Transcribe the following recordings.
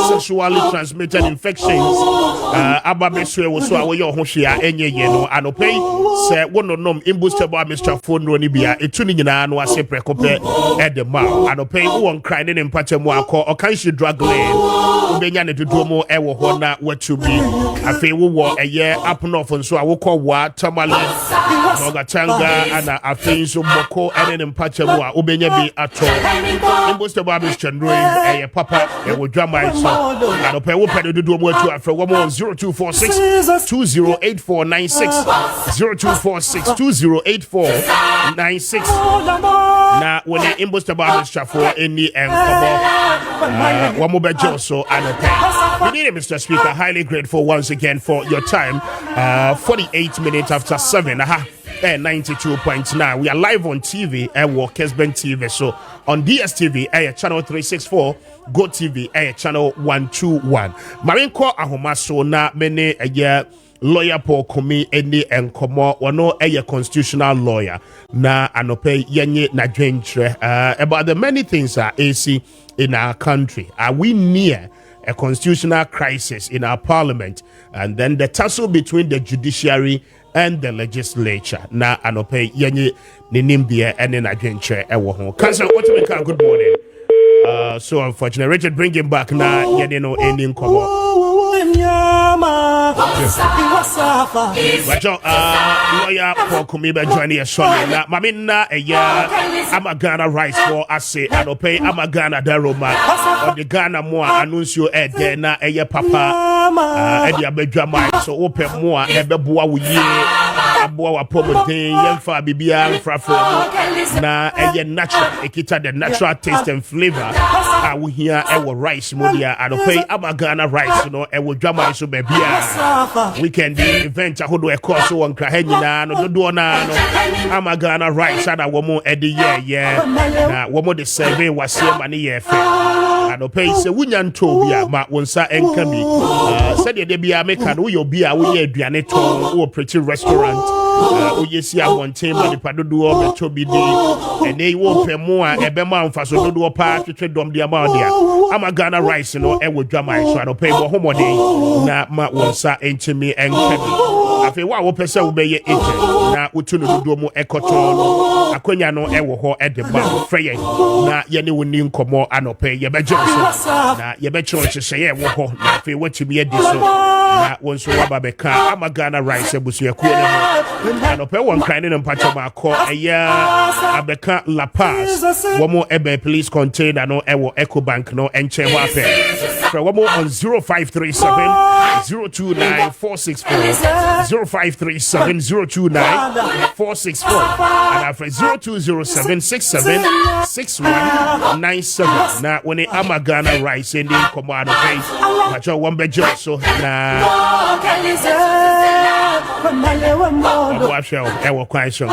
Sexually transmitted infections ababeswe wo so awoye ohwehwe enye no anope se wononom imbustable Mr. Phone no ni bia etuni nyina no ase prekope edema anope wo nkran ne mpatemu akọ okanshi drug lane obenya ne dodomo ewo ho na watubi afi wo eye up north nso awokọ wa tamale ogatanga ana afi nso moko ene mpatemu a obenya bi ato imbustable Mr. Ndroy eye papa ewo drama so anope wo pede dodomo atu afre wo 0246 208496 0246 na when the imbustable Mr. for any enkomo one more bejo so anope. We need it, Mr. Speaker. Highly grateful once again for your time. 48 minutes after 7. 92.9. We are live on TV and Kessben TV. So on DSTV, channel 364, Go TV, channel 121. Marinko Ahomaso na mene lawyer Paul Komi eni enkomo wano constitutional lawyer na anope yenye na dwentre about the many things that AC in our country. Are we near a constitutional crisis in our parliament? And then the tussle between the judiciary and the legislature. Na anope yenye ninimbia eni na dwentre ewo ho. Council, what do we call good morning? So unfortunately, Richard, bring him back now. Yenye no ending komo. But lawyer Paul Kumiba joining us shortly. Now, Mamina, I'm a Ghana rice for I say, I don't pay. I'm a Ghana Daroma or the Ghana more annuncio na papa Eddie Abedjama. So open more Ebeboa we aboa promoting yemfa bibia frafra na natural ekita the natural taste and flavor we here our rice modia and pay Ghana rice no e wo dwama so bebia weekend event ahodo e course so nkra hanyina no dodo na no Ghana rice ada wo mo edi na wo mo de serve wase ma ne ye fe and pay se wunya ntobia ma wonsa enka bi said de bia meka no yo bia wo ye aduane ton wo pretty restaurant oyesi abonten ma nipa dodo betobi di ene wo pemu a ebema mfaso dodo pa twetwe dom dia ma dia Ghana rice no e wo dwama so no pay bo homode na ma wonsa entimi enkabi afi wa wo pese wo beye ete na wotuno dodo mu ekoton no akonya no e wo ho e de ba freye na ye ne woni nkomo anope ye beje so na ye be church se ye wo ho na afi watimi ye di so na wonso wa babeka Ghana rice ebusuaku ne mo anope won kan ne mpacho ma ko abeka La Paz womo ebe police container no ewo Eco Bank no enche ho ape fra womo on 0537 029 464 0537 029 464 and after 0207 67 6197 na when Ghana rice in the command of pay macho one bejo so na ewo question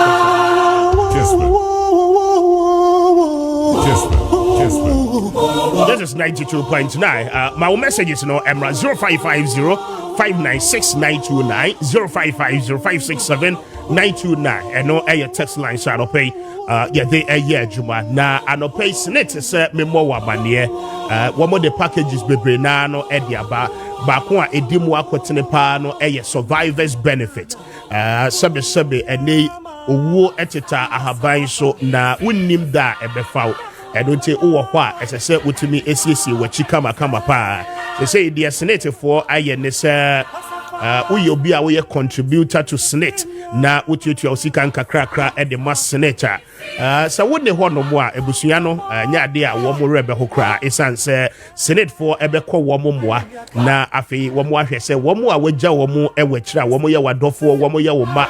This is 92.9. My message is Emra 0550 596 929 0550 567 929 and no air text line so I don't pay Juma na anopay Senate say me more wabanie one more the packages bebre na no ediaba baako a edimu akotene pa no survivors benefit sebe ene owo eteta ahaban so na wonnim da ebefaw edonte wo ho a esese wotumi esiesie wachi kama pa say the Senate for ayene say we obi a we contributor to Senate na wotutu osika nkakrakra e de mass senator sa wonne ho no mo a ebusua no nya ade a wo mo rebe ho kra esanse Senate for ebekọ wo mo moa na afei wo mo ahwe se wo mo a wagya wo mo e wachira wo mo ye wadofo wo mo ye wo ma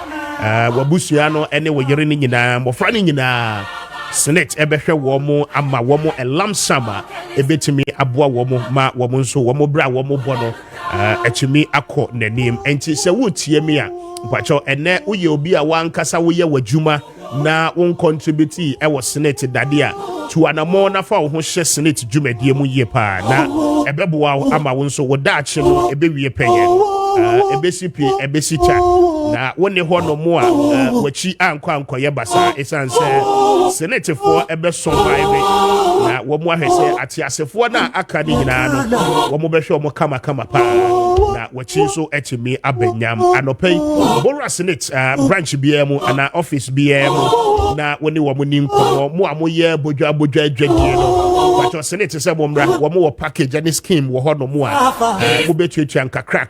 wabusua no ene wo yere ni nyina mofra ni nyina Senate ebehwe wo mo ama wo mo elamsama ebetimi aboa wo mo ma wo mo nso wo mo bra wo mo bono etimi akọ nanim enti se wotie mi a mpacho ene uye obi a wankasa wo ye wadwuma na won contribute e wo Senate dade a tu anamo na fa wo ho hye Senate dwumadie mu ye pa na ebeboa ama wo nso wo daache no ebewie peye ebesipi ebesicha na woni ho no mo a wachi ankwa basa esan se senate for ebe survive na wo mo ahwese atiasefo na aka ni nyina no wo mo behwe mo kama pa na wachi so etimi abanyam anopai obora senate branch biamu ana office biamu na woni wo mo ni nkomo mo amoye bodwa adwadie no wacho senate se bomra wo mo package and scheme wo ho no mo a mo betuatua nkakra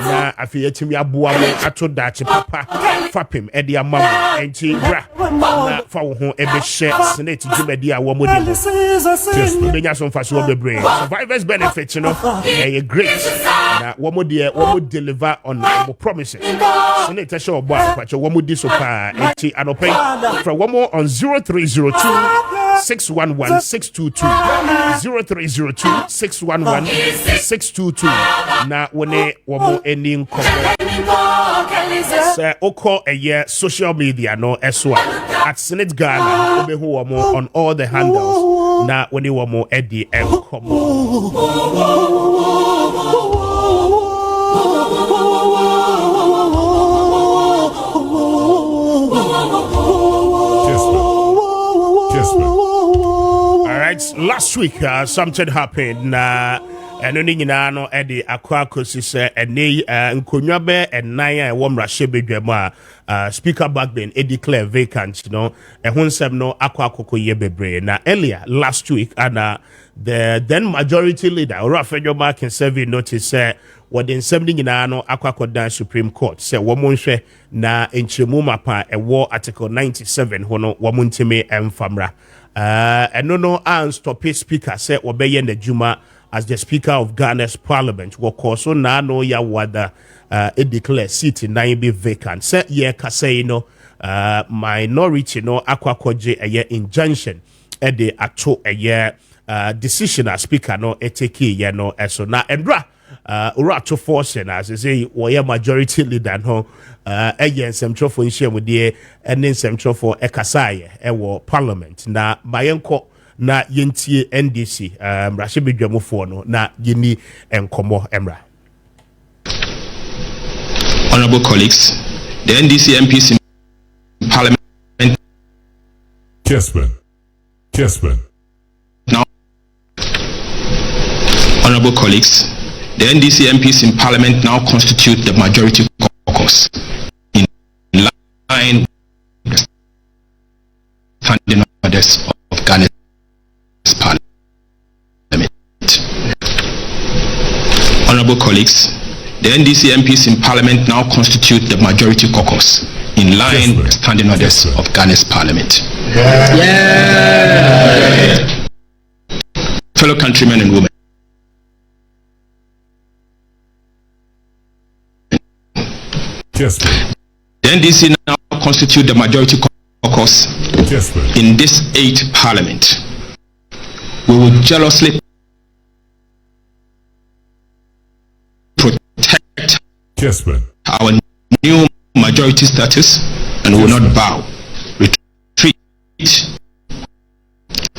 na afi etimi aboa mo ato dachi papa fapem edi amam enti bra na fa wo ho ebe hye senate djumadi a wo mo di just benya so mfa so bebre survivors benefit no great na wo mo deliver on our promises senate show obo apacho wo mo di so pa enti anopai fra wo mo on 0302 611 622 0302 611 622 na wone wo mo eni nkomo se oko eye social media no eswa at Senate Ghana obehu wo mo on all the handles na wone wo mo edi enkomo last week something happened eno ni nyina no ede akwa kosi se ene nkonwa be enan a wo mrahye bedwam a speaker Kessben e declare vacant no ehonsem no akwa kokoye bebre na earlier last week and the then majority leader Orafejo Kessben notice say within 70 nyina no akwa kodan Supreme Court say wo monhwe na enchemu mapa ewo article 97 hono wo montime emfamra eno no an stop speaker say obeye na juma as the Speaker of Ghana's Parliament, so na no ya wada it declare seat in 9 be vacant. Say ye kase no minority no akwa koje a year injunction e de ato a year decision as Speaker no eteki ye no eso na endra ura to force as say we majority leader no yen semtro for nhye mu de enen semtro for ekasaye e wo Parliament na mayenko na yentie NDC mrahye bedwamfo no na yeni enkomo emra. Honorable colleagues, the NDC MPs in Parliament. Kessben. Now, honorable colleagues, the NDC MPs in Parliament now constitute the majority caucus in line with the standing orders of Ghana's Parliament. Honorable colleagues, the NDC MPs in Parliament now constitute the majority caucus in line with the standing orders of Ghana's Parliament. Fellow countrymen and women, the NDC now constitute the majority caucus in this 8th Parliament. We will jealously protect our new majority status and will not bow, retreat,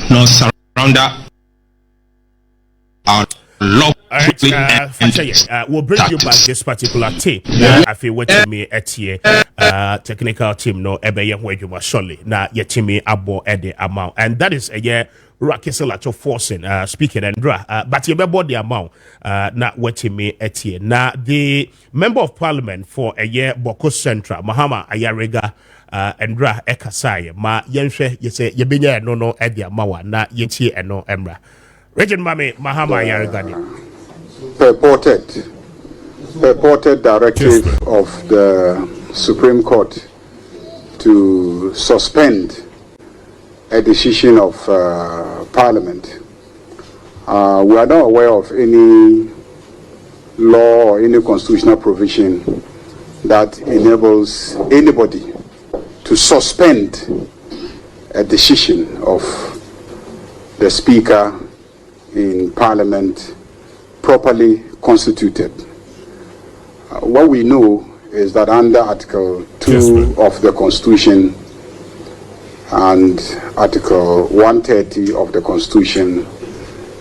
nor surrender our love. We'll bring you back this particular tape. I feel what me etie technical team no ebe ye hwe dwuma surely na yetimi abo ede amount, and that is a year Rakisela to forcing speaking and but you remember the amount na wetimi etie na the member of Parliament for a year Boko Central Mahama Ayarega Endra Ekasai ma yenhwe yese yebenya no ede amawa na yentie eno emra Regent Mame Mahama Ayarega purported directive of the Supreme Court to suspend a decision of Parliament. We are not aware of any law or any constitutional provision that enables anybody to suspend a decision of the Speaker in Parliament properly constituted. What we know is that under Article 2 of the Constitution and Article 130 of the Constitution,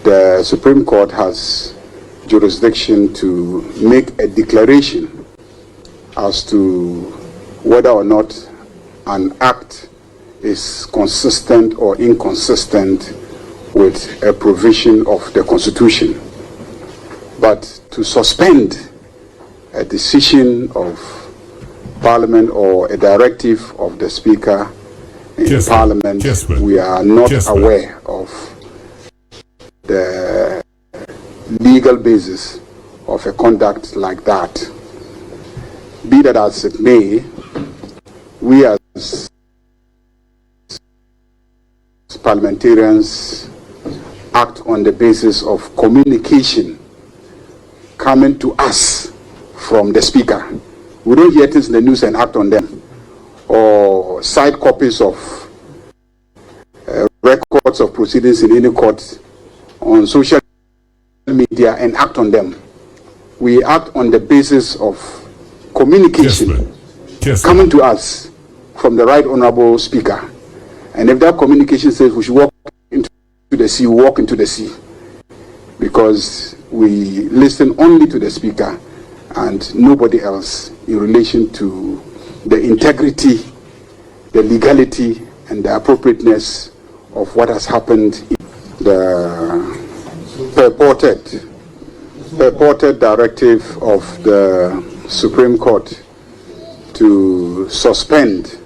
the Supreme Court has jurisdiction to make a declaration as to whether or not an act is consistent or inconsistent with a provision of the Constitution. But to suspend a decision of Parliament or a directive of the Speaker in Parliament, we are not aware of the legal basis of a conduct like that. Be that as it may, we as parliamentarians act on the basis of communication coming to us from the Speaker. We don't hear things in the news and act on them, or side copies of records of proceedings in any court on social media and act on them. We act on the basis of communication coming to us from the Right Honorable Speaker. And if that communication says we should walk into the sea, we walk into the sea. Because we listen only to the Speaker and nobody else in relation to the integrity, the legality, and the appropriateness of what has happened. The purported directive of the Supreme Court to suspend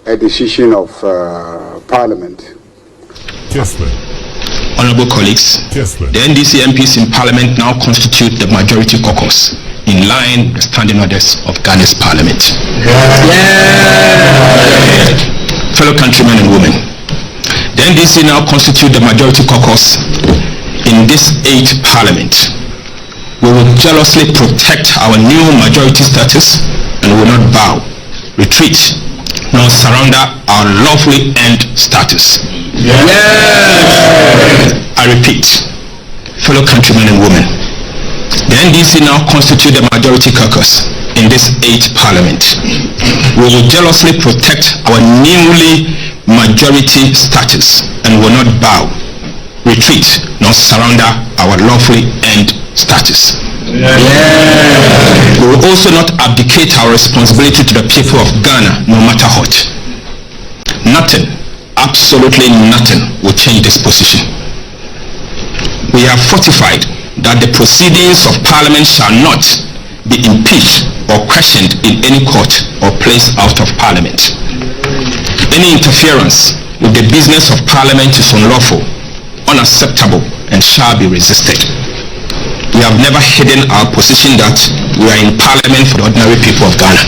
a decision of Parliament. Honorable colleagues, the NDC MPs in Parliament now constitute the majority caucus in line with the standing orders of Ghana's Parliament. Fellow countrymen and women, the NDC now constitute the majority caucus in this 8th Parliament. We will jealously protect our new majority status and will not bow, retreat, nor surrender our lawfully earned status. I repeat, fellow countrymen and women, the NDC now constitute the majority caucus in this 8th Parliament. We will jealously protect our newly majority status and will not bow, retreat, nor surrender our lawfully earned status. We will also not abdicate our responsibility to the people of Ghana, no matter what. Nothing, absolutely nothing, will change this position. We have fortified that the proceedings of Parliament shall not be impeached or questioned in any court or placed out of Parliament. Any interference with the business of Parliament is unlawful, unacceptable, and shall be resisted. We have never hidden our position that we are in Parliament for the ordinary people of Ghana.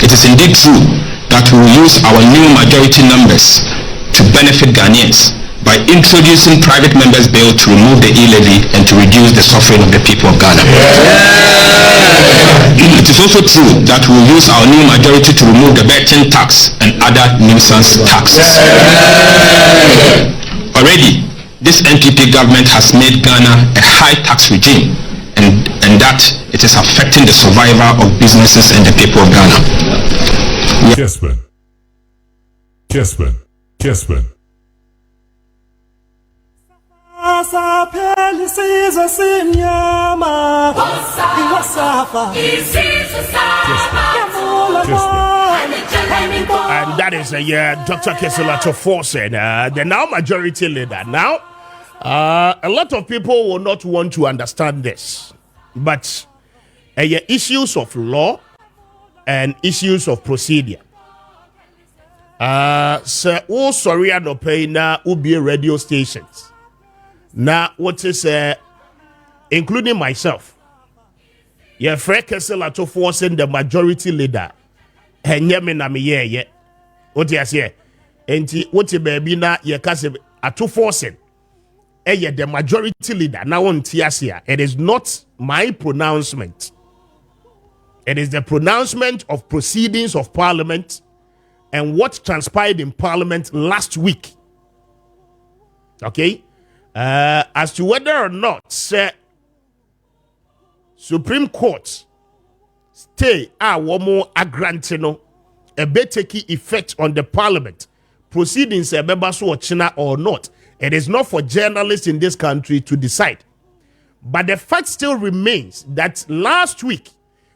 It is indeed true that we will use our new majority numbers to benefit Ghanaians by introducing private members' bill to remove the e-levy and to reduce the suffering of the people of Ghana. It is also true that we will use our new majority to remove the betting tax and other nuisance taxes. Already, this NPP government has made Ghana a high tax regime, and that it is affecting the survival of businesses and the people of Ghana. Kessben. And that is Dr. Kesselato Forsen, the now majority leader. Now, a lot of people will not want to understand this, but issues of law and issues of procedure. Sir, oh sorry, I no pay na ubi radio stations. Now, what is including myself? Yeah, Fred Kesselato Forsen, the majority leader. And yet, what you say? And what you baby na ye kase atu Forsen. The majority leader now on Tiasia. It is not my pronouncement. It is the pronouncement of proceedings of Parliament and what transpired in Parliament last week. Okay? As to whether or not, say, Supreme Court stay one more agrantino a taking effect on the Parliament proceedings a member so China or not. It is not for journalists in this country to decide. But the fact still remains that last week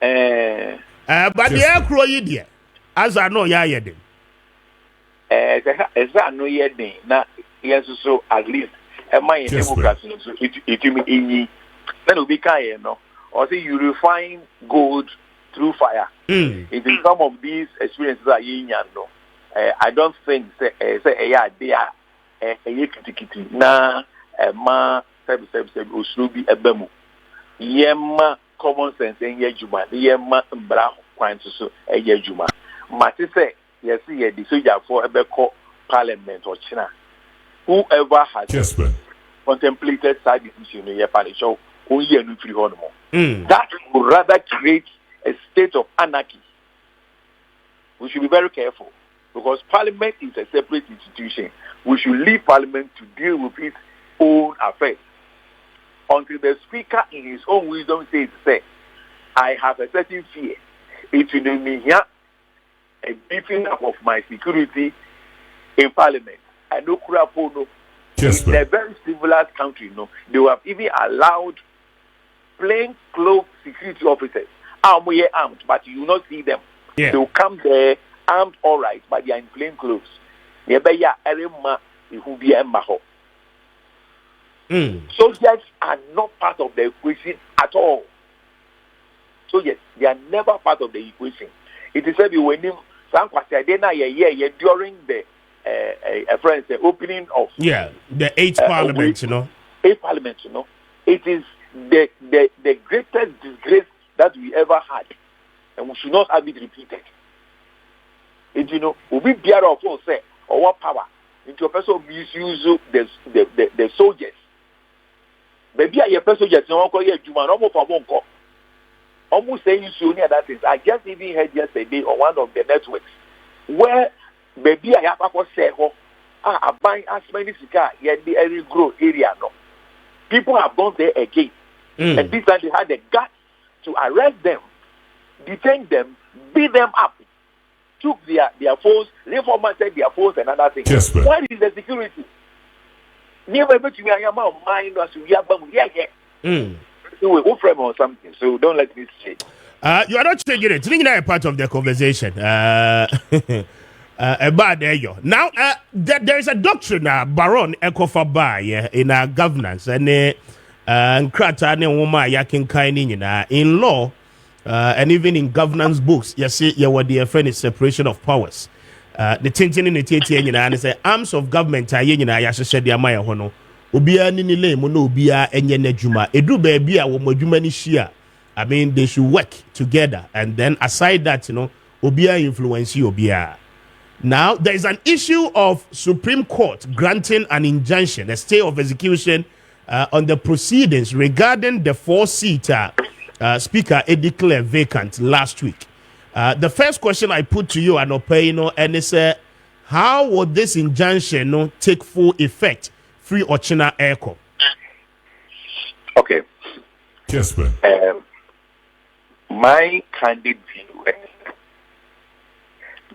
But the air crow you as I know ya yedin. No yedin. Now yes, so at least my democracy so it me then will be kind, no. Or say you refine gold through fire. It is some of these experiences are yin no. I don't think say yeah they are kitty na ma uslubi ebemu. Yema common sense in Yejuma, Yema Bra Quant so a Yejuma. Mati say, yes, ye the soldier for a Beko Parliament or China. Whoever has contemplated side decision in your parish show, who ye no free honor. That would rather create a state of anarchy. We should be very careful because Parliament is a separate institution. We should leave Parliament to deal with its own affairs. Until the speaker in his own wisdom says, I have a certain fear. It will be here a beefing up of my security in Parliament. I know Kurapono. In a very civilized country, no, they have even allowed plain clothes security officers. Armed, but you will not see them. Yeah. They will come there armed, all right, but they are in plain clothes. Soldiers are not part of the equation at all. So yes, they are never part of the equation. It is said when during the the opening of the 8th Parliament, you know. 8th Parliament, you know. It is the greatest disgrace that we ever had, and we should not have it repeated. And you know, we be bear of all say or what power into a person misuse the soldiers. Maybe I person just no call you Juma almost for one call. Almost saying so near that is. I just even heard yesterday on one of the networks where maybe I have to say I buy as many cigar yet the area grow area no. People have gone there again. And this time they had the guts to arrest them, detain them, beat them up, took their phones, reformatted their phones and other things. Yes, what is the security? Never bet me I am out mind us we are or something. So don't let me say. You are not taking it. Think that part of the conversation. About there you now. There is a doctrine, Baron Ekofa in our governance and Krata ne woman yakin kind in law and even in governance books. You see, you were the friend is separation of powers. The tension in the TTN and say arms of government are yin I said the Amaya Hono. Ubia nini le mono ubia enye nejuma. Edu baby a womojuma ni shia. I mean they should work together and then aside that, you know, ubia influence ubia. Now there is an issue of Supreme Court granting an injunction, a stay of execution on the proceedings regarding the 4-seater speaker declared vacant last week. The first question I put to you, Anopeno, and is how would this injunction take full effect? Free Ochina Echo. Okay. Yes, man. My candid view is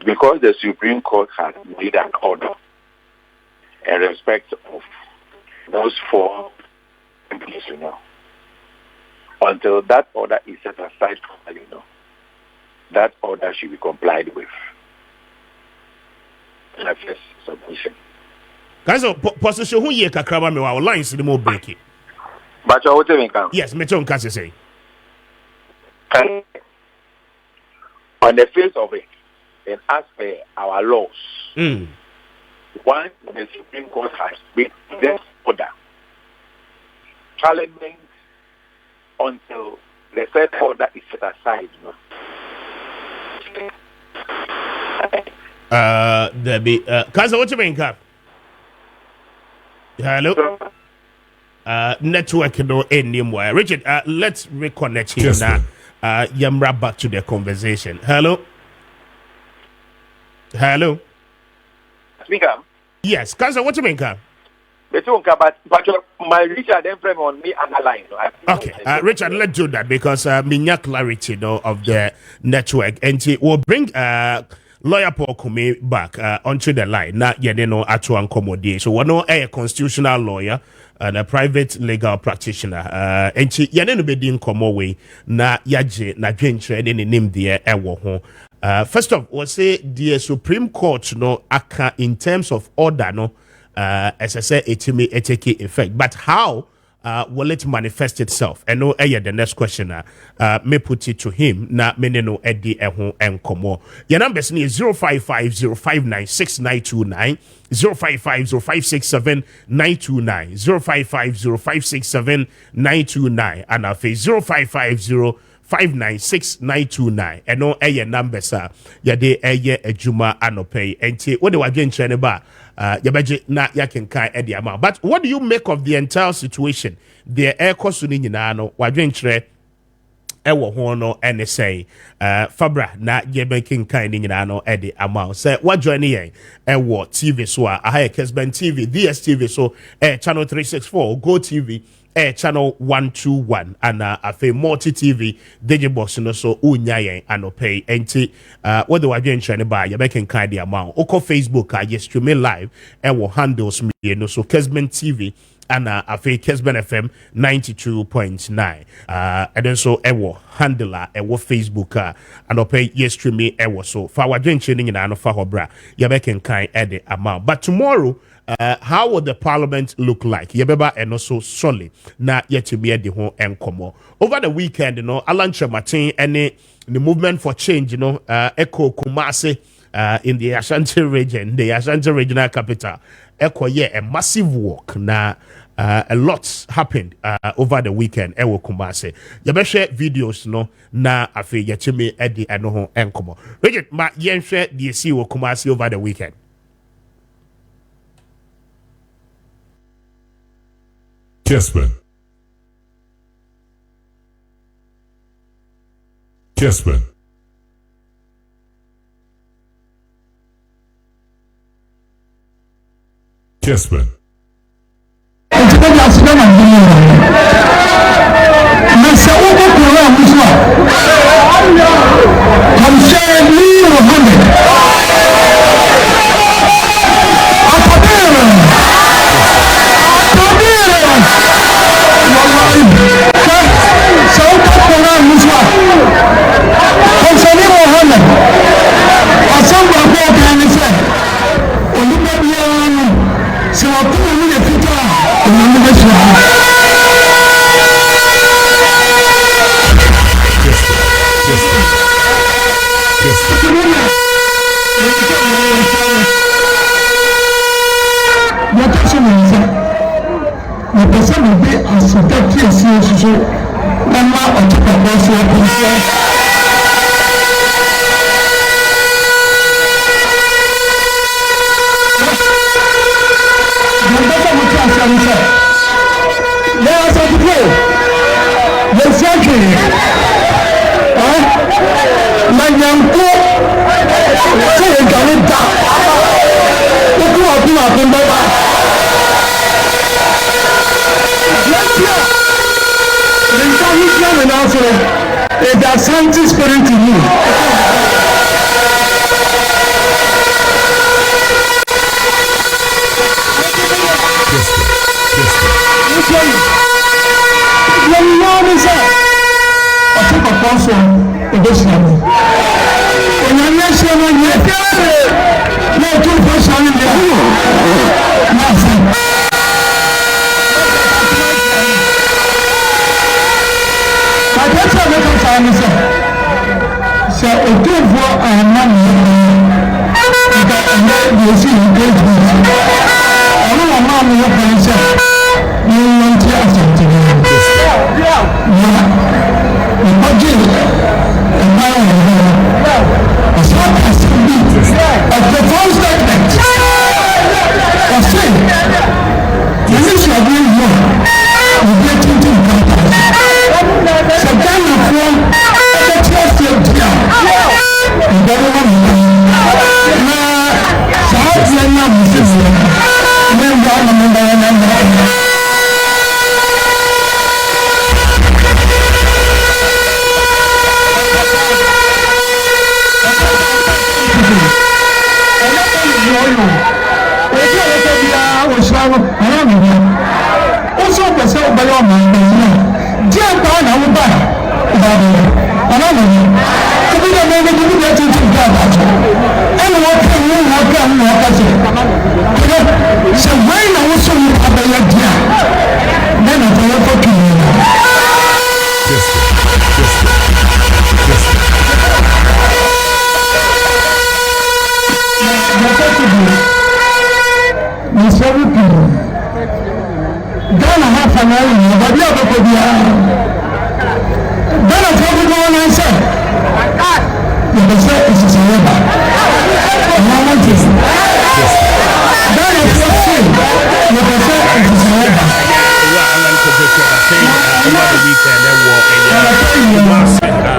because the Supreme Court has made an order in respect of those 4 MPs, you know, until that order is set aside, you know, that order should be complied with. My first submission. Guys, position who ye kakrama me wa lines the more breaking. But what do you mean? Yes, me too can say. On the face of it, and as per our laws, once the Supreme Court has made this order, Parliament until the third order is set aside. There be Kaza, what you mean, Cap? Hello? Network no anymore. Richard, let's reconnect him now. Yamra back to the conversation. Hello? Hello? Speaker? Yes, Kaza, what you mean, Cap? But my Richard then frame on me and a line. Okay, Richard, let's do that because minya clarity of the network, and we'll bring lawyer Paul Kubi back onto the line. Not yet, atu accommodate. So we're not a constitutional lawyer. and a private legal practitioner. And she no be din komo way na yaje na dwentre ne nim de ewo ho. First of all, say the Supreme Court no aka in terms of order no as I say it may take effect, but how will it manifest itself? And no, the next question may put it to him. Na meneno edi eho enkomo. Your numbers ni 055059699, 055056799, 055056799, and our face 0550596929. And no numbers yade ejuma anope. Enti what do I get in ba? Yabaji na yakenkai edi ama. But what do you make of the entire situation? The air kosuni nyinano wadwentre ewo ho no ene say fabra na yebekenkai ni nyinano edi ama. Say what join yen ewo TV so a Kessben TV, DSTV so channel 364, Go TV channel 121 and afe multi TV digibox no so unyayen anope enti what the wagen chane ba ya beken kind the amount oko Facebook yes stream live wo handles me no so Kessben TV and afe Kessben FM 92.9 and then so wo handler wo Facebook anope yes stream me wo so fa wagen chane nyina no fa hobra ya beken kind the amount. But tomorrow how would the parliament look like? Yebeba and also solid na yetimi de ho enkomo. Over the weekend, you know, Alan Martin and the movement for change, you know, Echo Kumasi in the Ashanti region, the Ashanti regional capital. Echo a massive walk na a lot happened over the weekend. Ewo Kumasi. Yebeshe videos no na afi yetimi edi eno enkomo. Regent ma yenhwe the CEO Kumasi over the weekend. Kessben. Kessben. Kessben.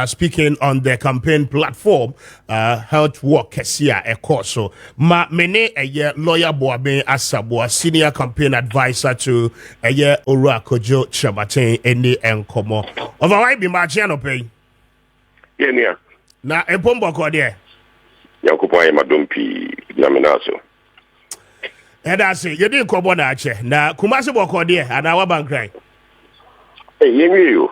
Speaking on their campaign platform, health work Kessben a course. So, ma mene a year lawyer Boabe Asabua, senior campaign advisor to a year Ora Kojo Chabate any enkomo. Overall, be Maakye pay. Yeah. Na Epombo Kode. Yakupo Madumpi Yaminaso. And I say, you didn't come on Ache. Na Kumasi Bokode, and our bank cry. Hey, you.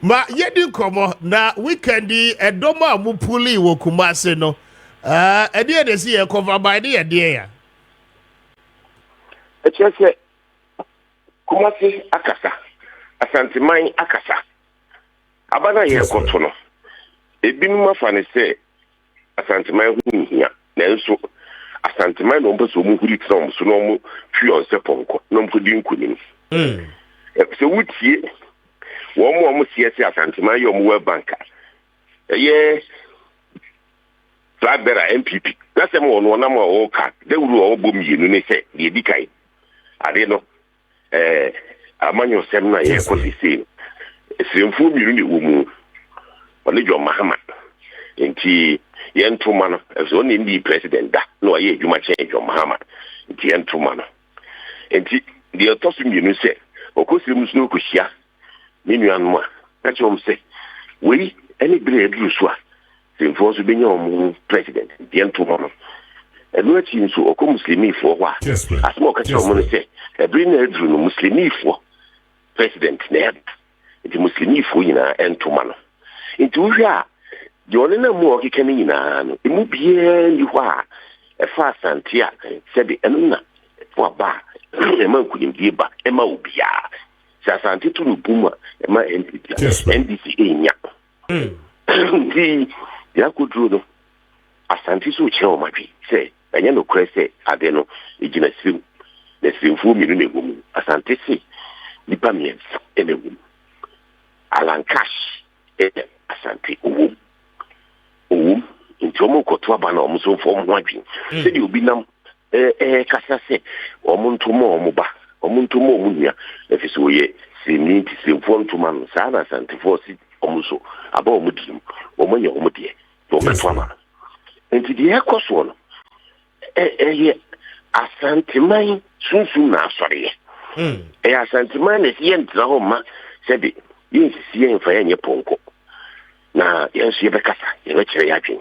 Ma yedi komo na weekendi edoma mupuli wo Kumase no ede de si e cover by de ya Echese Kumase akasa Asanteman akasa abana ye koto no ebinum afane se Asanteman hu hia na enso Asanteman no mpeso mu huri tsom so no mu twi on seponko no mpodi nkunim se wutie wo mo siese Asanteman yo mu banka ye Flagbera MPP that's them one na mo o ka de wuru o bom yenu ne se de di kai ade no amanyo sem na ye ko sisi semfu miru ne wo mu ole jo mahama enti yentuma no so ne ndi president da no aye adwuma chen jo mahama enti yentuma no enti de otosu miru se okosi mu sno kohia minu anu a na chom se we any bre edu so a semfu so benya omu president de yentuma no elu achi nso oko muslimi fo wa asmo ka chom no se ebri na edu no muslimi fo president na enti muslimi fo yina entuma no enti wo hwa de one na mu okike ni nyina no emu bie ni hɔ a ɛfa asante a sɛ de ɛno na fo ba ɛma nkunim die ba ɛma obia sɛ asante to no bum a ɛma NDC enya di ya koduro no asante so kyerɛ o madwi sɛ ɛnyɛ no kora sɛ ade no egyina sim na simfu miru na egum asante se nipa miɛnsa ɛna egum alankash asante owom nti omo koto aba na omo so fo mo adwen se di obi nam kasa se omo ntomo omo ba omo ntomo omo nua efiso ye semi ti semfo ntoma no sa na asante fo si omo so aba omo dim omo nya omo de to beto aba nti di ekoso no ye asante man sunsun na asore ye asante man ne ye ntra ho ma se di yin si ye mfa ye nye ponko na yenso ye bekasa ye be kire ya dwen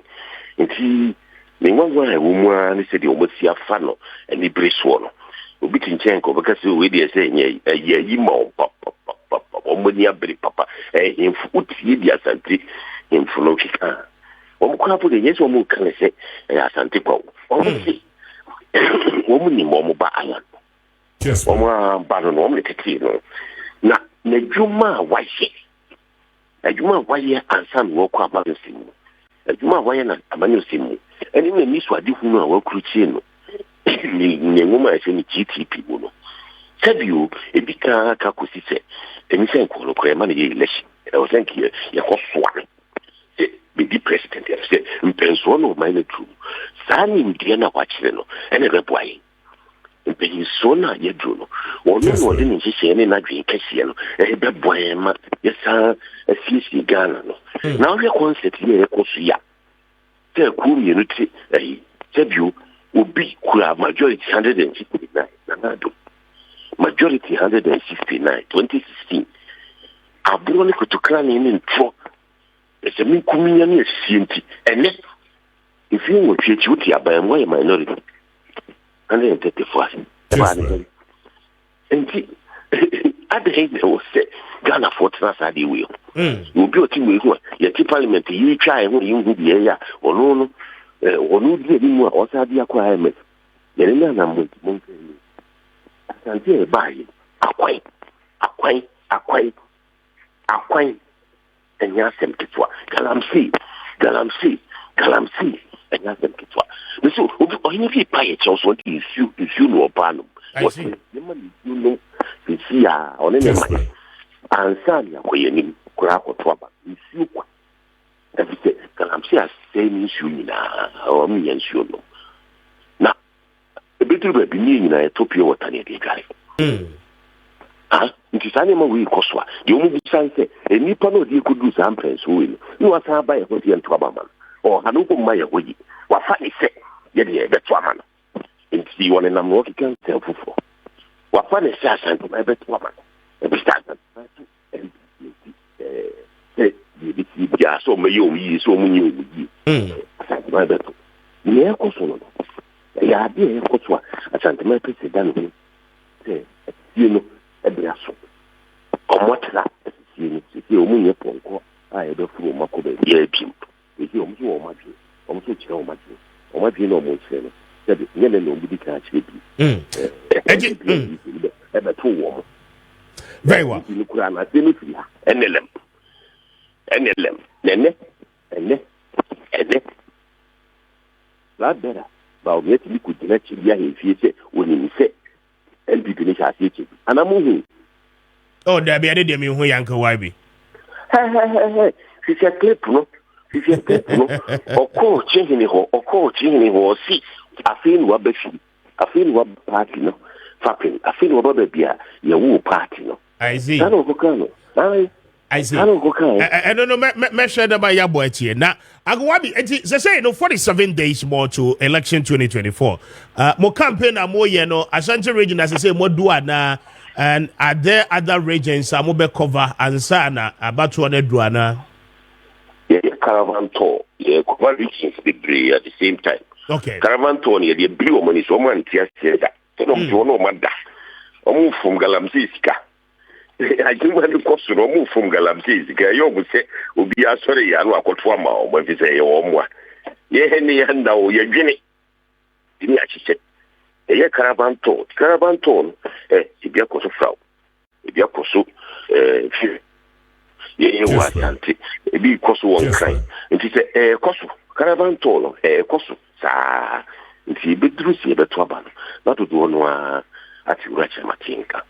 nti me ngwa wo mu a ne se de omosi afa no ani breso no obi tinchen ko bekasa we de se nye yi ma omoni abri papa info utie di asante info no kika omukwa po de yeso mu kan se asante kwa omosi omuni mo ba ayan omo ba no omle tete no na dwuma waye adwuma waye ansan wo kwa ba simu adwuma waye na amanyo simu eni me miso ade hunu a wakruchie no ni ngoma ese ni GTP wo no sabio ebika ka kosi se emi sen ko no kra ma na ye election e o sen ki ye ko soa se be di president ya se mpenso no ma na tru sani ndie na kwa kire no ene be boaye mpenso na ye dru no wono no de ni hye ne na dwen kase no e be boaye ma ye sa afisi Ghana no na we concept ye ko so ya te ku mi no ti sabio obi kura majority 169 na do majority 169 2016 abro ko tukra ni ntro ese min kuminya ni asienti ene if you wo twa uti aban mo minority 134 Enti ade o se Ghana for transade we obi oti we hu ye ti parliament yi twa e hu yi hu bi ya onu di ni mu a o sa di akwa emet ye ni na mo asante e bai akwan enya sem kitwa galamsi enya sem kitwa so obi ohini fi pa ye choso di issue no opano what you know see ya on any man answer ya koyeni kura kotwa ba issue kwa everything galamsi as same issue na o mi issue no na ebitu ba bi ni na etopia water ne dey guy nti sane ma we koswa de omu bi sanse enipa no de kodu sampens we no wasa ba ye hodi ento abama o hanu ko ma ye hoyi wa fa ni se ye de beto amana nti wona na mo kikan selfufo wa fa ni se asanto ma beto amana e bi start ya so me yo yi so mu nyi yi asanto ma beto ni e koso no ya de e koswa asanto ma pese dan no you know ebiaso omotla si omunye ponko aye be fu mako be ye pim e omu so omadwe omu so chira omadwe no omu chira no sabe nyele no mbidi ka chira bi ebe to wo very well ni kura na de no fi ha enelem nene la bera ba o yeti ni kudina chiri ya hefie se woni se LPP ni cha se anamuhu oh da be ade de mi hu yanka wabi si se clip no oko chihini ho si afin wa befi afin wa party no fapin afin wa bia ye wo party no I see ano ko kan no I see ano ko kan no me share da ba ya boy tie na agwabi enti say no 47 days more to election 2024 mo campaign mo ye no Ashanti region as say mo do ana and are there other regions am be cover ansa na abatu na do ana caravan tour cover regions be at the same time okay caravan tour ne dey bi o money so man tia da no no mada o from galamsey sika I think when the cost no move from galamsey sika yo go say obi asore ya no akoto ama o ma fi say ye o mo ye hene ya nda o ye dwene ni a chiche ye caravan tour ibia koso fraud ibia koso ye wa santi ebi koso won kan nti say koso caravan tour no koso sa nti bedru si beto aba no na to no a ati urache matinka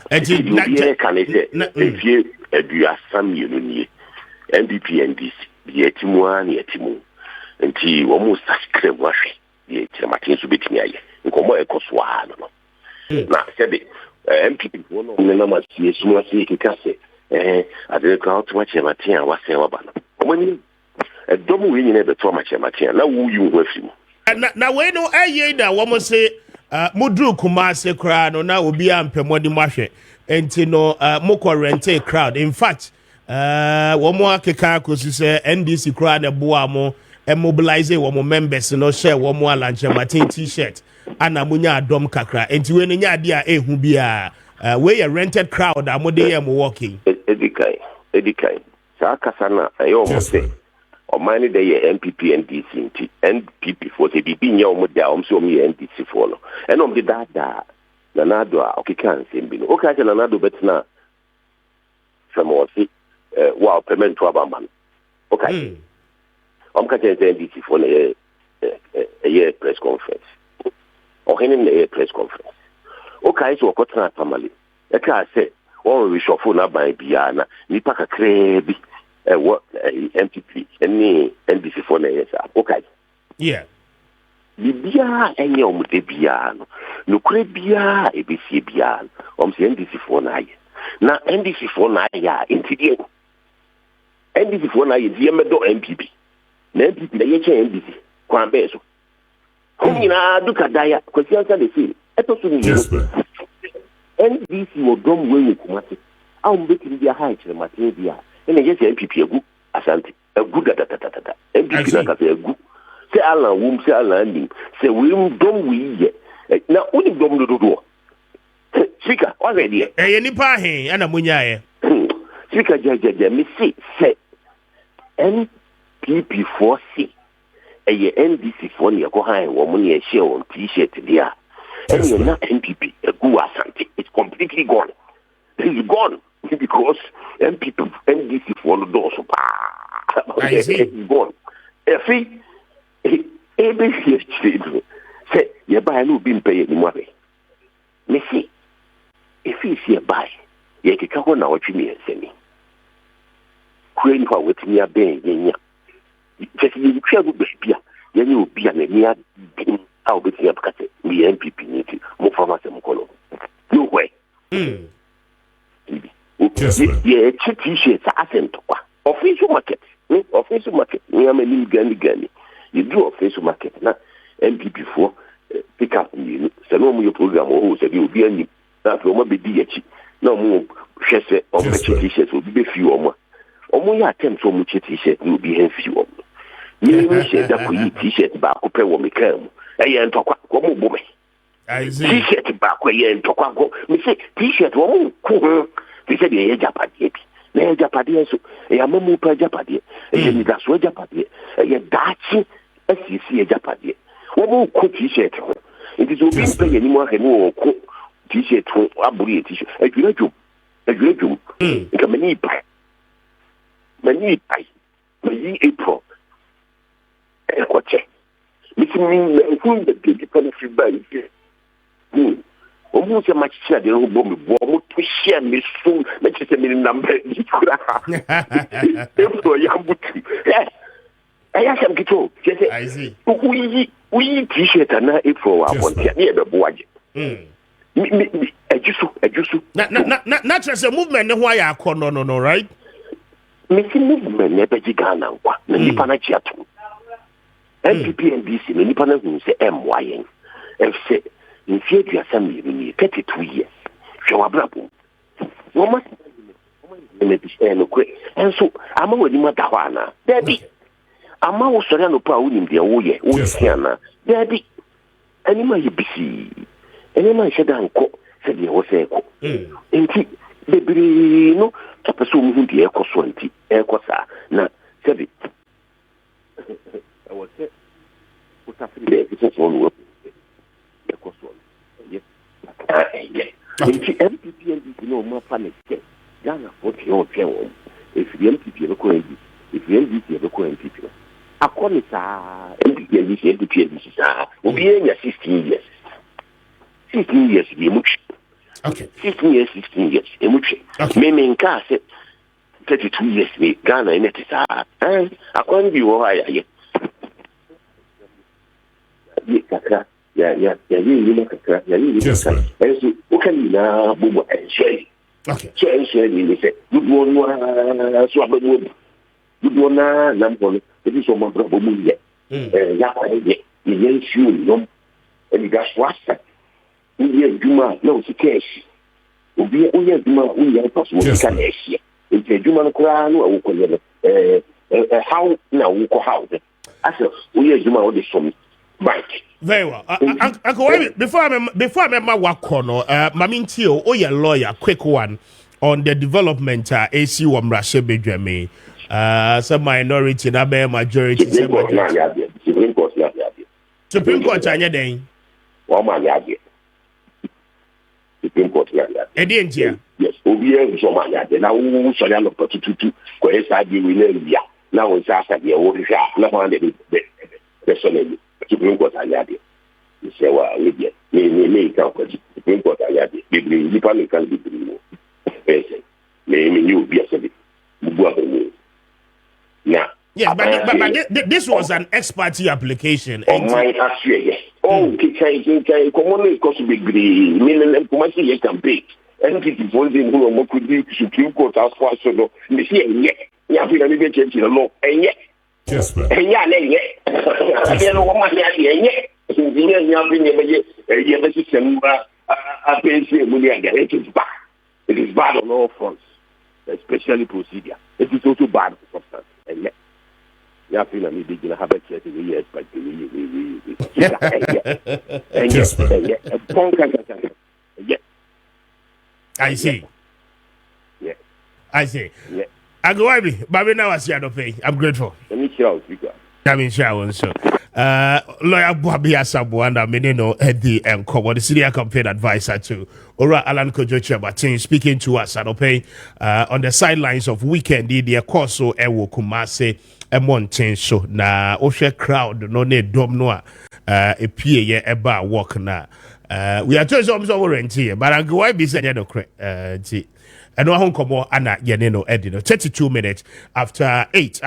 enti na kanese efie adua sam yenu nie NDP NDC ye timu ani etimu nti wo mu subscribe wa hwe ye tire matin so betimi aye nkomo ekoso a no na sebe MPP wono na ma sie sumu ase kikase ade ka automatic matin a wase wa ba no omani edomu we nyine beto matin na wo yu ho afi mu na we no aye da wo mo se mudru kumase crowd no na obi ampemodi mahwe enti no moko rente crowd in fact wo mo akeka kosi se NDC crowd na boa mo mobilize wo mo members no share wo mo alanche matin t-shirt ana munya adom kakra enti we no nya ade a ehu bia we ye rented crowd amode ye mo working edikai sa kasana ayo mo se o mani de ye MPP NDC nti NPP for the bibi nya o mo da o so me NDC for no eno me da na nado a okikan sembi no o ka na nado betina samo si wa payment to abamban okay ka je NDC for a press conference o henin a press conference okay so ko tana family e ka say o we shofu na ban bia na nipa kakra bi what MPP any NDC for na yes okay yeah bibia enye omude bia no kure bia ebisi bia omse NDC for na ye na NDC for na ya intidie NDC for na ye die medo MPP na MPP na ye che NDC kwa beso kumina duka daya kwesi ansa de fi eto so ni NDC wo dom we kumate a mbeki bia ha chere mate bia ene je se MPP egu asante egu data MPP na ka se egu se ala wum se ala nim se we dom we ye Now, only dom do. Speaker, already. Any pahe, and a munyae. Speaker, Jaja, me say, NPP4C, a NDC for near Kohai, woman, a share on T-shirt there. And you're not NPP, a Gua Santi. It's completely gone. It's gone because NDC for the doors. It's gone. ABC say, you buy no being paid any money. Me see, if you see a buy, you can come on now what you mean, Sammy. Queen for with me a bay, just you travel baby, then you'll be an near out with your cut, me MPP need to move from us and color. No way. Yeah, T-shirts are sent to official market. Official market. We are many Gani. You do official market now. MPP4 pick up you. So no more program or said you'll be any. That will be DH. No more share or T-shirts will be few or more. Or more attempt so much T-shirt will be a few. Me said that we T-shirt back up when we come. I talk one more. T-shirt back where you talk about. Me say T-shirt one more. They said the Japadi. The Japadi so a mamu per Japadi. A that's where Japadi. A Dachi SEC a Japadi. What more cook T-shirt? It is okay to pay anymore and more cook T-shirt for Aburi T-shirt. A great job. It's a many pie. Many April. A coche. Missing me, whom the people by almost a much said the old bomb to share me soon, let's say number. I asked him to talk. I see. We T-shirt and April. I want to hear the boy. I just not as a movement, why I call no, right? Missing movement never began. Nipana Chiatu. NPP and DC, Nipana who say MYN. F say. In theatre assembly, 32 years. Show a brabo. No matter. And so, I'm already Matawana. Daddy. I'm almost Sorano Paul the Oye, Oceana. Daddy. Animal you busy. Animal said uncle, said the Oseco. And the Brino, a person who the Eco Swanty, Ecosa, na, said it. I was said, what happened there? It's all work. MPP and you know more panic. Ghana 40 or 10. If the MPP ever could, if the MPP ever could, MPP. I call it MPP and MPP will be in 16 years. 16 years, be much. Okay. 16 years, a much. Meaning, car said 32 years, me Ghana in it is I can't be why I get. Yeah, you look at and so, what can you now, boom, and share? Okay. Share, you say, good one, swab a wood. Good one, Lampon, it is on my brother, yet. You know, and you got Swasta. We have Juma, no, it's a cash. We have Juma, we have possible cash. It's a Juma crown, or how now, we call how. I said, we have Juma, all this from Mike. Very well. Uncle, before I remember what corner, Mamintio, oh, your lawyer, quick one on the development, AC Wamrashe Bedreme, some minority, nabe majority, Supreme Court, Anya Day. Supreme Court, Edentia. Yes, Obia, Somaya, now, Soyan of Potutu, Coesa, Guinea, now it's after the old shop, not on the Sonny. Supreme Court ayade. You say, well, me can't put Supreme Court ayade. You can't be me, you be a city. Now, yes, but this was an ex-party application. Oh, my, yes. Oh, can commonly cost big green, meaning commercial campaign. And people voting who could be Supreme Court as far as so, you see, you have to change the law, and yet. Kessben. It is bad on all fronts, especially procedure. It is also bad for substance. ya fi na me be gina ha ba che te we expect we I see. Yeah. I see. Yeah. I go Baby now I see I don't pay. I'm grateful. Let me shout speaker. I mean, sure, so. Lawyer Bobby Asabuanda Menino had the the senior campaign advisor to Ora Alan Kojo Chabatin speaking to us at Opay on the sidelines of weekend. The course so Ewo Kumase Monten so na Oshe crowd no ne dom noa a PA eba walk na. We are just over here, but I go I be said no and no home come ana yeneno edino 32 minutes after 8.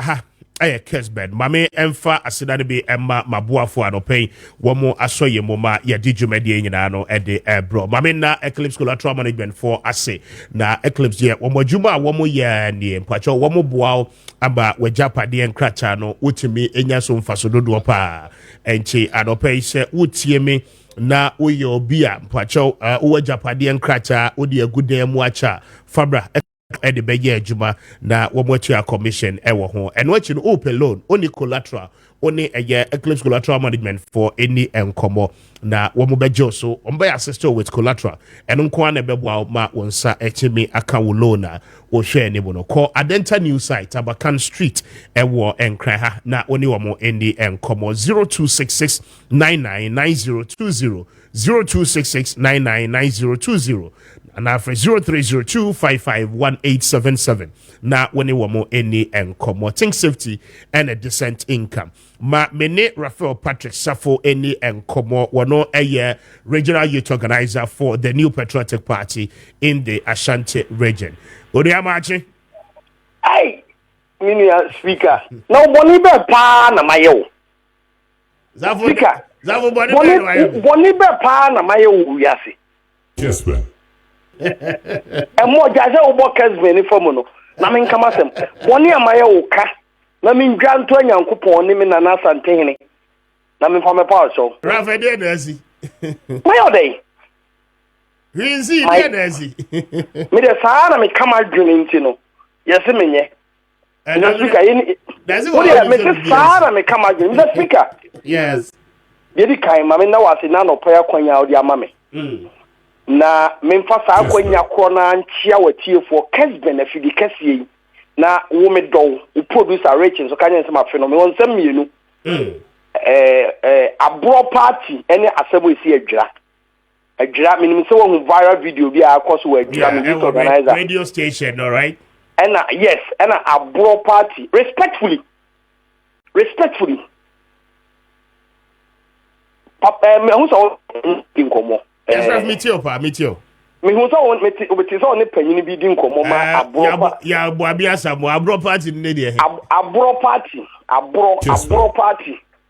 Kessben mame emfa asidane be emma mabuafo anopen womo asoye moma ya dijumedie nyina no ede bro mame na Eclipse collateral management for ase na Eclipse ye womo juma womo ye ni mpacho womo boao aba wajapade enkracha no utimi enya so mfaso dodo pa enchi anopen se utie me na uyo obia mpacho wajapade enkracha odi agudan mu acha fabra Eddie Beye Juma na Wamotia Commission ewo ho and what you open loan only collateral only a year Eclipse collateral management for any enkomo na wamobejo so ombe assist with collateral and unkwana bebwa ma wonsa echimi akawo loan na o share ni bono call Adenta new site Abakan Street ewo enkra na oni wamo any enkomo 0266 999020 0266 999020 and after 0302551877 na when wamo any enkomo think safety and a decent income ma mene Raphael Patrick Safo any enkomo wano a regional youth organizer for the New Patriotic Party in the Ashanti region. Maakye. Hey, Minia speaker. No boni be pa na mayo. Speaker. Zafo boni be pa na mayo wiase. Kessben. Emo jaje obo Kessben ni fomo no. Na me nkama sem. Boni amayo ka. Na me ndwa nto anyankopon ni me na na santehene. Na me fama pa so. Rafa de na si. Mayo dey. Rinzi de na si. Me de sa na me kama dwene nti no. Yesi menye. Na speaker yin. That's what me say sa na me kama dwene. The speaker. Yes. Yedi kai ma me na wase na no poya kwanya odi ama me. Na me mfa sa kwanya kro na nchia watiefo Kessben afidi kase na wo me do o producer Rachel so kanya nsema fe no me won sam mienu. Abro party any asebo isi adwira. Adwira minim se wo viral video bi akọ so adwira me organizer radio station, all right? And yes, and abro party respectfully. Papa me hu so nkomo. Yes, meet you. Me hu so obeti so ne panyin bi di nkomo ma abro ya abua samo abro party ne de abro party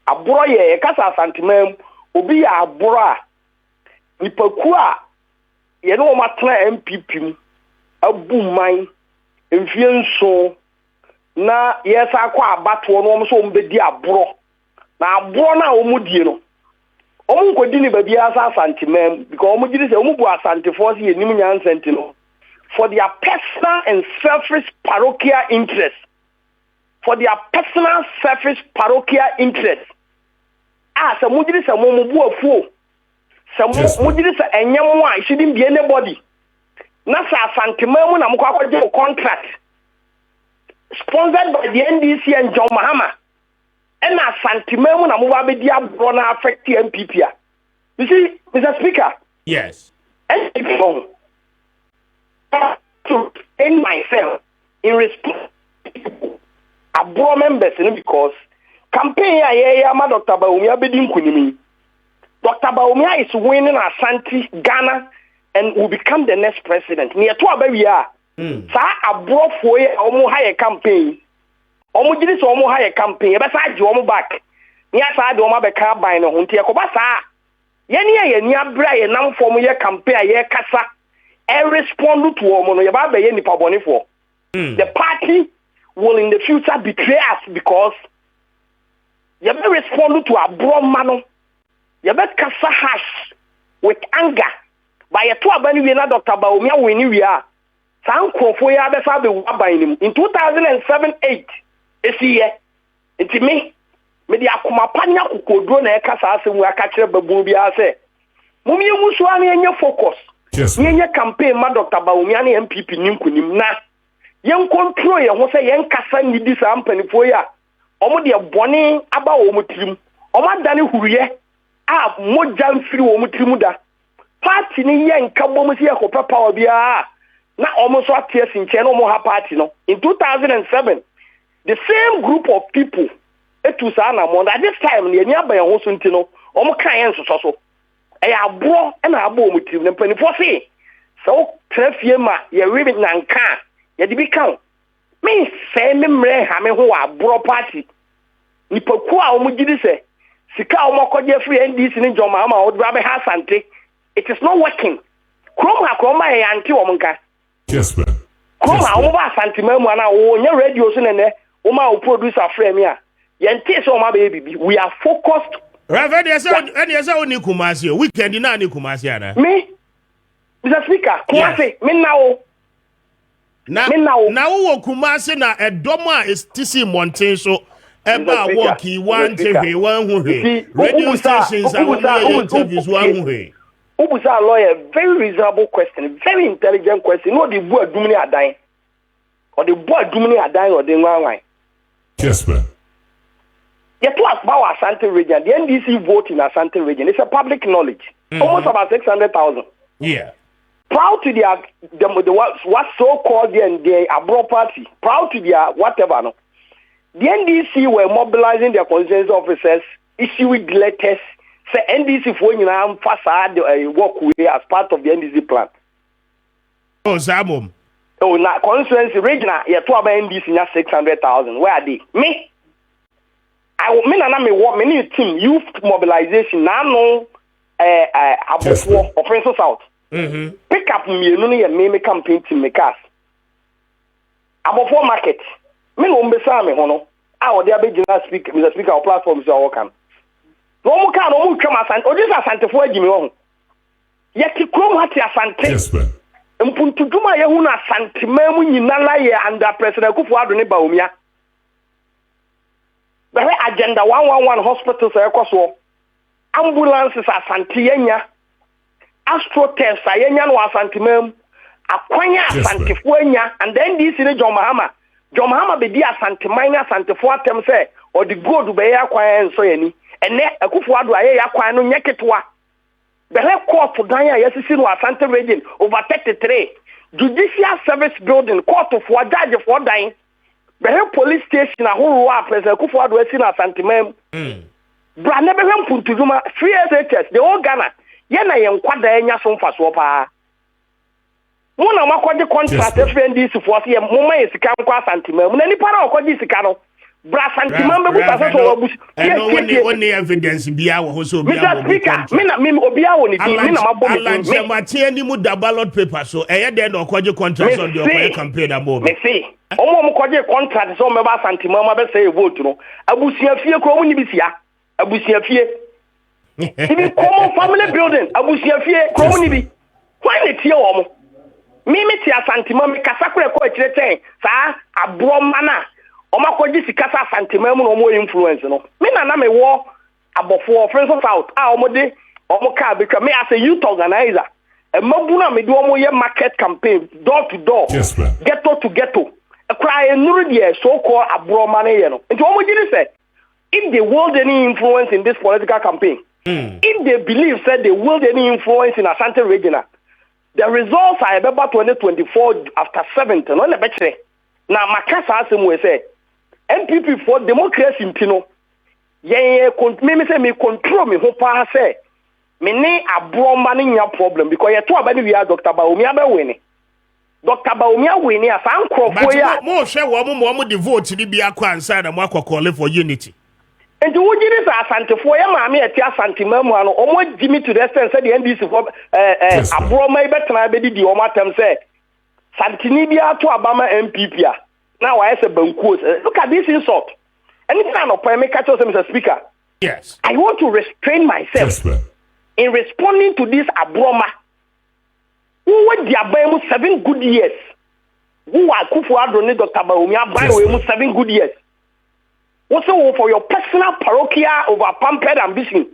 abro ye kasa santimam obi ya abro a nipaku a ye no matena MPP mu abu man mfie nso na yesa akwa abato no so mbedi abro na abro na omudie no omukodi ni baby asa santimam because omugiri se omubu asante force ye nim nyansenti no for their personal and selfish parochial interest se mugiri se momubu afuo se mugiri se enyem a shouldn't be anybody na sa santimam na mukwa kwaje contract sponsored by the NDC and John Mahama and a santimam na muba be dia bro na affect the MPP. You see, Mr. Speaker? Yes. And to end myself in response to bro members because campaign ma Dr. Bawumia bedin kunimi. Dr. Bawumia is winning Ashanti, Ghana, and will become the next president. Near to Abia. Sa abro for omo higher campaign. Omo jiri so omo higher campaign. Ebe sa ji omo back. Nia sa de omo be ka ban no hunti ekoba sa. Ye ni abra ye nam form ye campaign ye kasa. E respond to omo no ye ba be ye nipa boni for. The party will in the future betray us because you be respond to abro mano. You be kasa hash with anger. By a two abani we na Dr. Bawumia wini we are. San krofo ya be fa be waban nim in 2007-8 esi ye Nti me di akoma panya kokodro na ekasa asemu aka kire babu bia se mum ye muso an yenye focus yenye campaign ma Dr. Bawumia na MPP ninkunim na yen control ye ho se yen kasa nidi sa ampanifo ya omo de bone aba wo mutirim omo adane huruye a moja mfiri wo mutirim da party ni yen kabom se yakopa power bia na omo so atie sinche na omo ha party no in 2007 the same group of people etu sa na mo at this time ne nya ba ye ho so ntino omo kan yen so e abro e na abo mutirim na mpanifo se so trafie ma ye wi na nka ye di bi kan me say me mre ha me ho abro party ni paku a omo gidi se sika omo koje free NDC ni joma ma o dra be ha sante it is not working kroma e anti omo nka Kessben kroma omo ba sante mamu ana wo nya radio so nene o ma o producer frame me a ye nti so omo ba bibi we are focused Reverend yes oni kumasi weekend na ni kumasi ana me Mr. Speaker kumasi me now na wo kumasi na edomo a tisi mountain so eba walki one TV one hu radio stations and interviews one hu Ubusa lawyer very reasonable question very intelligent question no the boy dumuni adan or the boy dumuni adan or the nwan Kessben yet to ask about Asante region the NDC vote in Asante region it's a public knowledge almost about 600,000 yeah proud to their what so called the Abro party proud to their whatever no the NDC were mobilizing their consensus officers issuing letters say NDC for nyina facade work with as part of the NDC plan oh zamom oh na constituency regional yet to about NDC nya 600,000 where are they me me team youth mobilization na no abofo of South pick up me no ye me campaign team me cast abofo market me no mbesa me ho no a wo de abegina speak Mr. Speaker our platform so work am no mo kan no mo twam asante odisa asantefo agimi ho ye ti krom hati asante Kessben mpuntuduma ye hu na asante mamu nyina la ye under President Kufuor ne Bawumia the agenda 111 hospitals ekoso ambulances asante yenya astro tests ayenya no asante mam akwanya asante fo anya and then this is John Mahama be di asante mine asante fo atem say or the gold be ya kwan so yani ene Kufuor do aye ya kwan no nyeketwa the court dan ya yesisi no asante region over 33 judicial service building court for judge for dan the police station ahoro a President Kufuor do esi na asante mam bra ne be mpuntuduma 3 years the whole Ghana ye na ye nkwada enya so mfaso pa mo na makwaje contract FNDC for ye mo ma ye sika nkwa asante mam na nipa na okwaje sika no bra asante mam be buta so wabusi one evidence bia wo so bia Mr. Speaker me obi a woni di me na mabo me mate ani mu da ballot paper so eye den na okwaje contract on the okwaje campaign amo me see omo kwaje contract so me ba asante mam be say vote no abusia fie ko mo ni bisia abusia fie even common family building abusia fie ko mo ni bi why ne tie wo mo me tie asante mam kasa kure ko akire ten sa abro mana omakoji sikasa asante mam no mo influence no me na me wo abofo friends of South a omode omoka betwa me as a youth organizer e mabuna me do omo ye market campaign door to door ghetto to ghetto cry nuru die so called abro mane ye no nti omo gidi say if they wield any influence in this political campaign if they believe said they wield any influence in Asante regional the results are about 2024 after 7th no na betche na makasa asem we say MPP for democracy mpino ye me say me control me ho pa say me ne abroma ne nya problem because ye to abani wi Dr. Bawumia be win Dr. Bawumia win as ankrofo ya mo hwe mo de vote ni bia kwa ansa na mo akokole for unity enti wo giri sa asantefo ye maame eti asante mamu ano omo gimi to the extent say the NDC for abroma e betena be di omo atem say santini bia to abama MPP a now I say bankuos look at this insult anything I no point me catch us Mr. Speaker yes I want to restrain myself in responding to this abroma who would the 7 good years who are Kufuor Dr. Bawumia buy we 7 good years Also for your personal parochial over pampered ambition.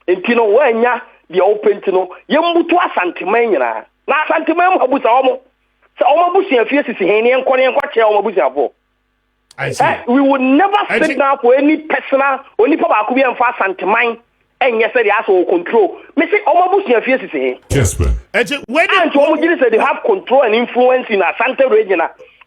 And you know when ya the open to know Yambutu Santimania. Na Santimam Abusa Omo. So Omabusi and Fies is Henny and Korean Quacha Omabusa. I see. We would never sit down for any personal, only Papa Kubi and Fast Santimine. And yes, they also control. Me say Omabusi and Fies is here. Kessben. When and to say they have control and influence in a Santa region.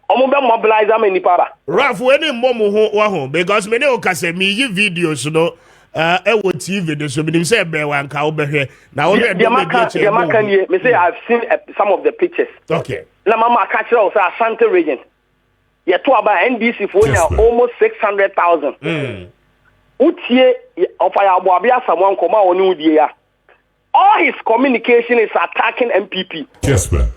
Omobe mobilize them in the power. Raf, when in Momo Waho, because many okase me videos, you know, TV, so we say Bewan Cowber here. Now, me say I've seen some of the pictures. Okay. La Mama catch also a Santa region. Yeah, to about NDC for almost 600,000. Utie of Ayabwabia, someone come out on Udia. All his communication is attacking MPP. Kessben.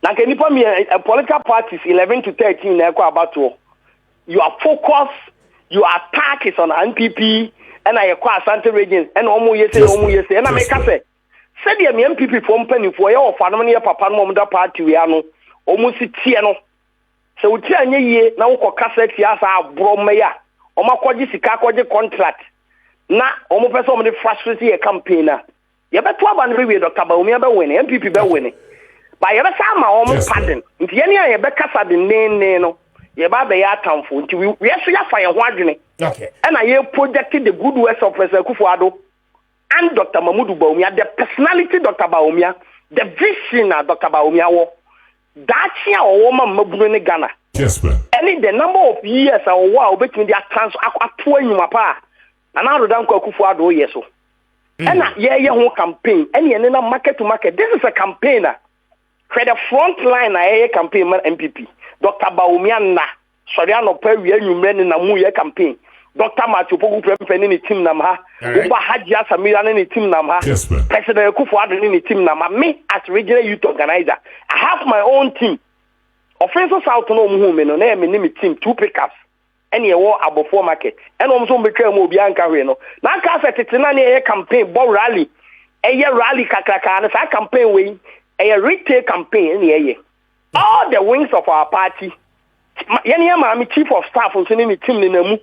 Now, can you put me a political parties 11 to 13 about to your focus, your attack is on NPP and I acquire Santa regions and almost yes, and I make us say the MPP from penny for your family, Papa Momda party, we are no almost Tiano. So we tell ye now, Cassette, yes, our bromaya, or my Kwaji contract. Now, almost person of the frustrated a campaigner. You better have a review, Dr. Baumia, winning, MPP by winning. By every time my own pardon, if you any Becca the name, no, you buy a town for we actually fire one. Okay. And I projected the good works of President Kufuado and Dr. Mahmoud Baumia, the personality Dr. Baumia, the vision of Dr. Baumia, that year or woman Mabuni Ghana. Kessben. And in the number of years or wow between their trans aqua in my pa, and I don't Kufuado, yes. And whole campaign, any market to market. This is a campaigner. For the front line, I campaign MPP. Dr. Baumia na Soriano Perry, you men in a Muya campaign. Dr. Matupoku Prempen in the team Namha, Uba Hajia Samira in the team Namha, President Kufuad in the team Nama, me as regional youth organizer. I have my own team. Offensive South no women on name team, 2 pickups. Any war above 4 market. And also became Mobianca Reno. Now, Cassette campaign, Bo rally, a year rally Kakaka, and a campaign way. A retail campaign, yeah. All the wings of our party. I'm chief of staff on sending the team in the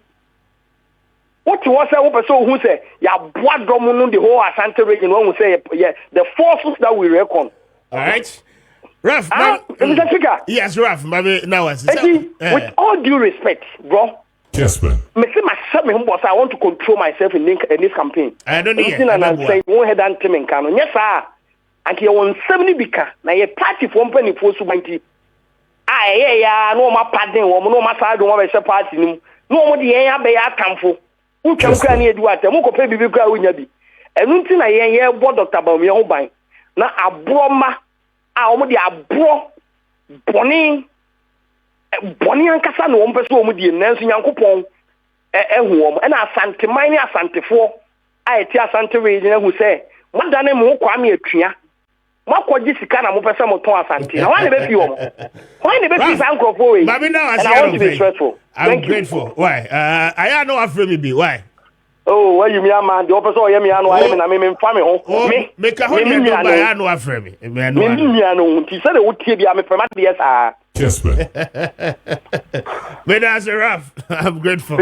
what was a person who say, ya blood dominant the whole Asante region, one will say, yeah, the forces that we reckon. All right. Raf, yes, Raf, now with all due respect, bro. Kessben. I want to control myself in this campaign. I don't know. I'm saying, one head and Tim Canon. Yes, sir. And you want 70 bika. Now your party for penny for subanti. Ah, no my party, no my side, no my party. No more the air be a camfo. Who can cry do at the Moko pay bibika when you be. And nothing I hear what Dr. Baumia by. Now a broma, almost a bro, Bonnie and Cassan, one person with the Nancy Yankopon, and a Santimania Santifo. I tell Santa Region who say, what done more Kwame Appiah. What could this kind of person to Asante? I want to be you. Why the best uncle for it? And I want to be stressful. I'm grateful. Why? I know what me be. Why? Oh, well, you mean, man, the opposite of me, I mean, family home. Me, make a whole new I know what for me. Me, I know. He said it would be a permanent yes. Kessben. But that's a rough. I'm grateful.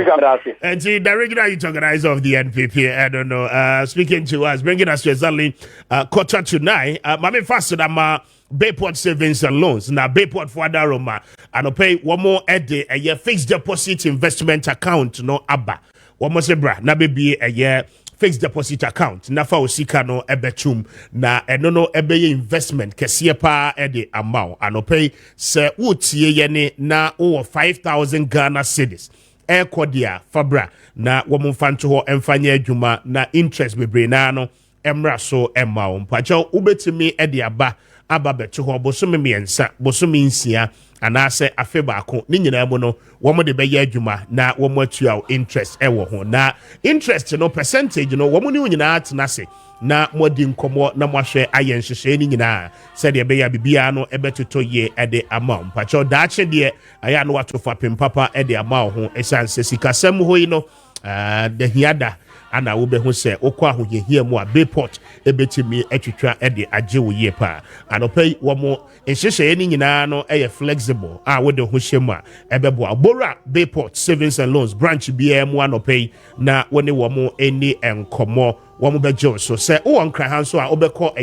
And see, the regular youth organizer of the NPP, I don't know, speaking to us, bringing us to exactly 8:45. Mami faster than my Bayport savings and loans. Now, Bayport for Adaroma, and I'll pay one more a day, a year fixed deposit investment account, no ABBA. One more zebra, na be a year fixed deposit account. Na fa osika no ebechum na eno no ebeye investment kesiye pa ede amount. Ano pay se utie yene na o 5,000 Ghana cedis. Kodia fabra na womfanto ho emfanye adwuma na interest bebre na no emra so emma wo. Mpacho ubetimi ede aba beto ho bosome miensa bosome nsia anase afe baako ni nyina mu no womo de beye adwuma na womo atua interest ewo ho na interest no percentage no womo ni nyina atenase na modi nkomo na mohwe aye nhwehwe ni nyina se de beye bibia no ebetoto ye ede amount pacho daache de aya no wato fa pempapa ede amount ho esanse sikasem ho yi no de hiada ana wo be hu se okwa ahoyehia mu a Bayport ebetimi atwitwa de agye wo ye pa anopai wo mo enhyehye ni nyina no flexible a wo de ho hyem a ebebo abora Bayport Savings and Loans branch bia mu anopai na woni wo mo eni enkomo wo mo bejo so se wo nkra han so a obekọ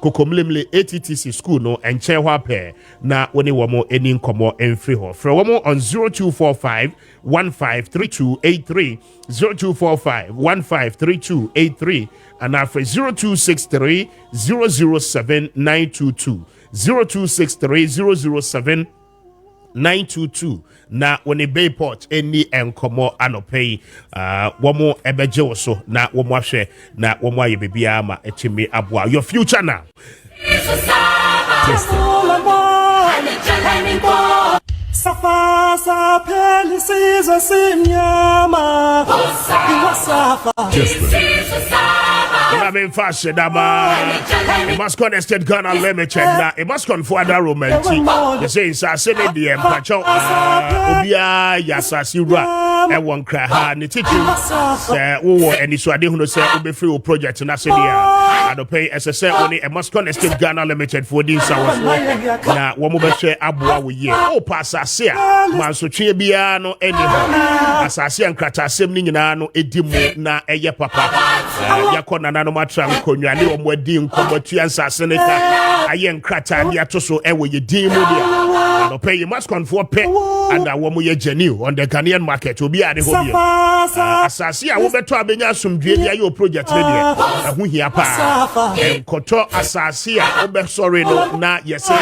kokomlemle ATTC school no enche ho apɛ na woni wo mo eni nkomo enfri ho fra wo mo on 0245 153283 0245 153283 and after 0263 007 922 0263 007 922 na woni Bayport eni enkomo anopei womo ebeje wo so na womo ahwe na womo aye bibia ma etimi aboa your future now Safa sa pelisi za simyama Safa I mean fast dama it must connect Ghana Limited na it must conform that romantic they say it's a city the pacho obia yasasira e won kra ha ne titi say wo eni so ade hunu say obe free project na say dia adopay SSL only it must connect Ghana Limited for this hours na wo mo be share aboa wo ye o pass asase a mansotwe bia no eni ho asase ankrata asem ni nyina no edimu na eye papa yakona na no matra nkonwa ne omo adi nkomotua nsase ne ka aye nkrata ne atoso ewo ye din mu dia no pay you must conform pay and wo mo ye genuine on the Ghanaian market obi ade ho bia asase a wo beto abenya asomdue dia ye project ne dia eho hia pa enkoto asase a obe sorry no na yese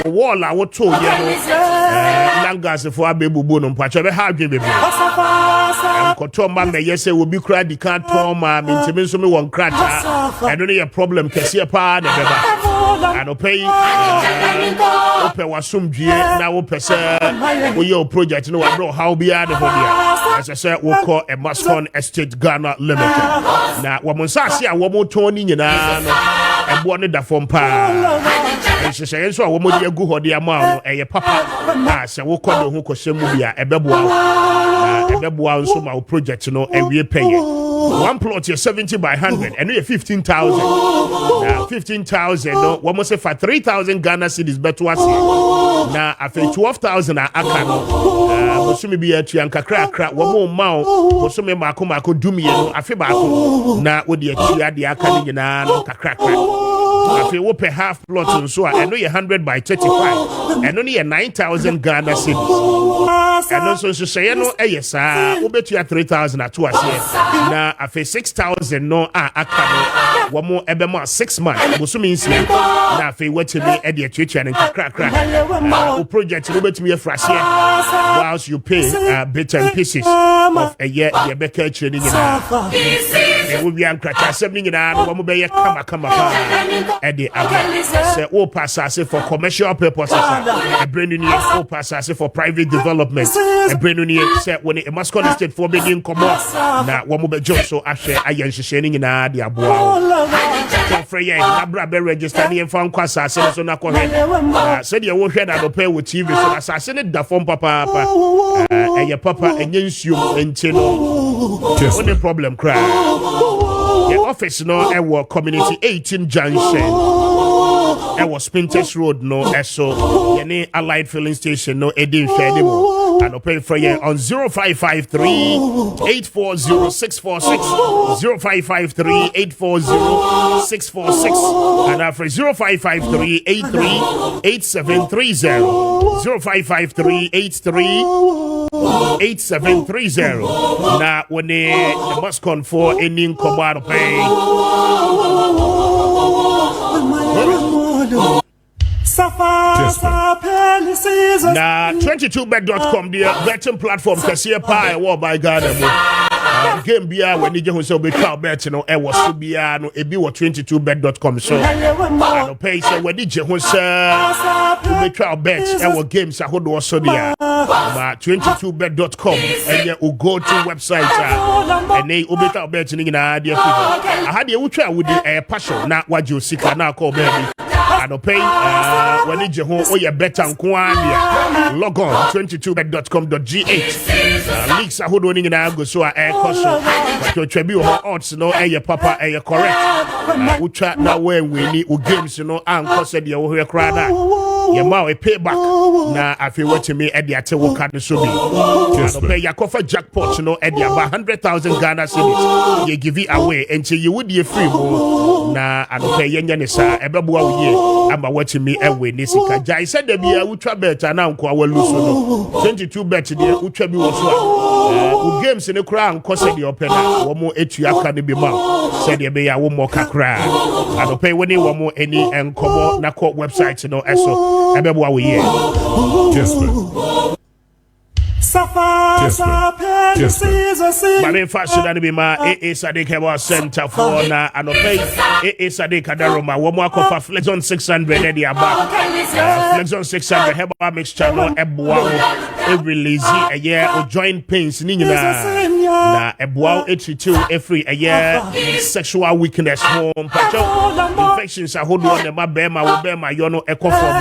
wall a wo to ye no langas for abebubu no mpacho be ha adwe bebe enkoto ma me yese obi kura di kan ton ma me ntimi nso me won krata eno ne ye problem kese pa na beba ano pay ope wasomdue na wo pese wo ye project no wa bro how bia de hodia as I say wo call a Mascon Estate Ghana Limited na wo monsase a wo mo ton ni nyina no ebo ne da fom pa nhyehyɛ nso a wo mo de agu hɔ de ama no ɛyɛ papa na sɛ wo kɔ de ho kɔhyɛ mu bia ɛbɛboa nso ma wo project no ɛwie pɛyɛ one plot is 70 by 100 and you 15,000 now 15,000 no one must say for 3,000 Ghana cedis better was now after 12,000 aka no mosumi bi atu ankakra one more mount mosumi mako dumi no afi baako na wo de atu ade aka ni nyina no kakra afi wo per half plot so I know 100 by 35 and only 9,000 Ghana cedis and also so say no yes wo betu 3,000 atu ase na afi 6,000 no aka no wo mo ebema 6 months mosumi nsia na afi watimi e de atu ne kakra o project no betimi afrase whilst you pay bits and pieces of a year the beka training in will be ankrata 7 nyina no mo be ye kama pa e de aba say o passase for commercial purposes a brand new o passase for private development a brand new say when it must connect for being come na wo mo be job so ahwe ayenhyehyɛ ni nyina de aboa for ye na bra be register ni emfa nkwasa ase so na kɔ hɛ say de wo hwɛ na do pay with TV so asase ne da form papa ɛyɛ papa enye nsuo enti no only problem cry the office no ewo community 18 junction ewo Spinters Road no eso yene Allied filling station no edin hwɛ mo and pay for you on 0553 840 646 0553 840 646 and after 0553 83 8730 0553 83 8730 na when the must con for any command pay na 22bet.com the betting platform kasiye pa e by Ghana game bia when you just be cow bet no e was so bia no e bi 22bet.com so no pay say when you just be cow bet e games ahodo so dia ba 22bet.com and you go to website and they obi cow bet ni na dia fi aha de wutwa wudi passion na wajo sika na call baby anopay when you ho oye better nkoania log on 22bet.com.gh leaks ahodo ni nyina go so koso but twabi ho odds no papa correct utwa na when we ni games no anko said ye wo hwe kra na ye ma we payback na afi watimi e de ate wo ka no so bi anopay yakofa jackpot no e de about 100,000 Ghana cedis ye give it away and you would ye free mo na anopay yenya ne sa ebeboa wo ye ama watimi e we ni sika jai said there be a utwa bet na anko awaluso no 22 bet de utwa bi wo so games in the crown cause the open one more etua can be ma said there be a one more kakra anopay when one more any enkomo na court website no eso ebeboa wo ye Mami fashion and be ma Sadik Heba Center for na anopay Sadik Kadaroma womo akofa Flexon 600 edi aba Flexon 600 Heba mixture no eboa release a year or joint pains ni na eboa 82 every a year sexual weakness home infections are hold on the mabema wo bema yono ekofom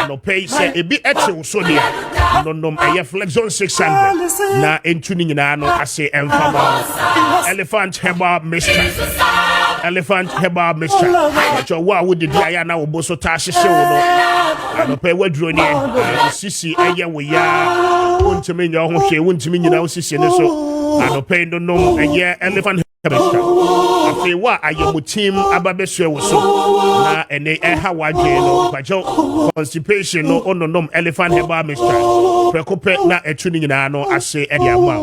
anopay say ebi etu so dia no a year Flexon 600 na entuni nyina no ase emfama elephant heba mixture but wa wo didi aya na wo boso ta hyehye wo no anopay waduro ni sisi eye wo ya wontimi nya ho hwe wontimi nyina wo sisi ne so anopay no a year elephant mixture afi wa ayemu team ababeso wo so na ene ha wadwe no bajo constipation no ononom elephant heba mixture prekope na etuni nyina no ase e dia ma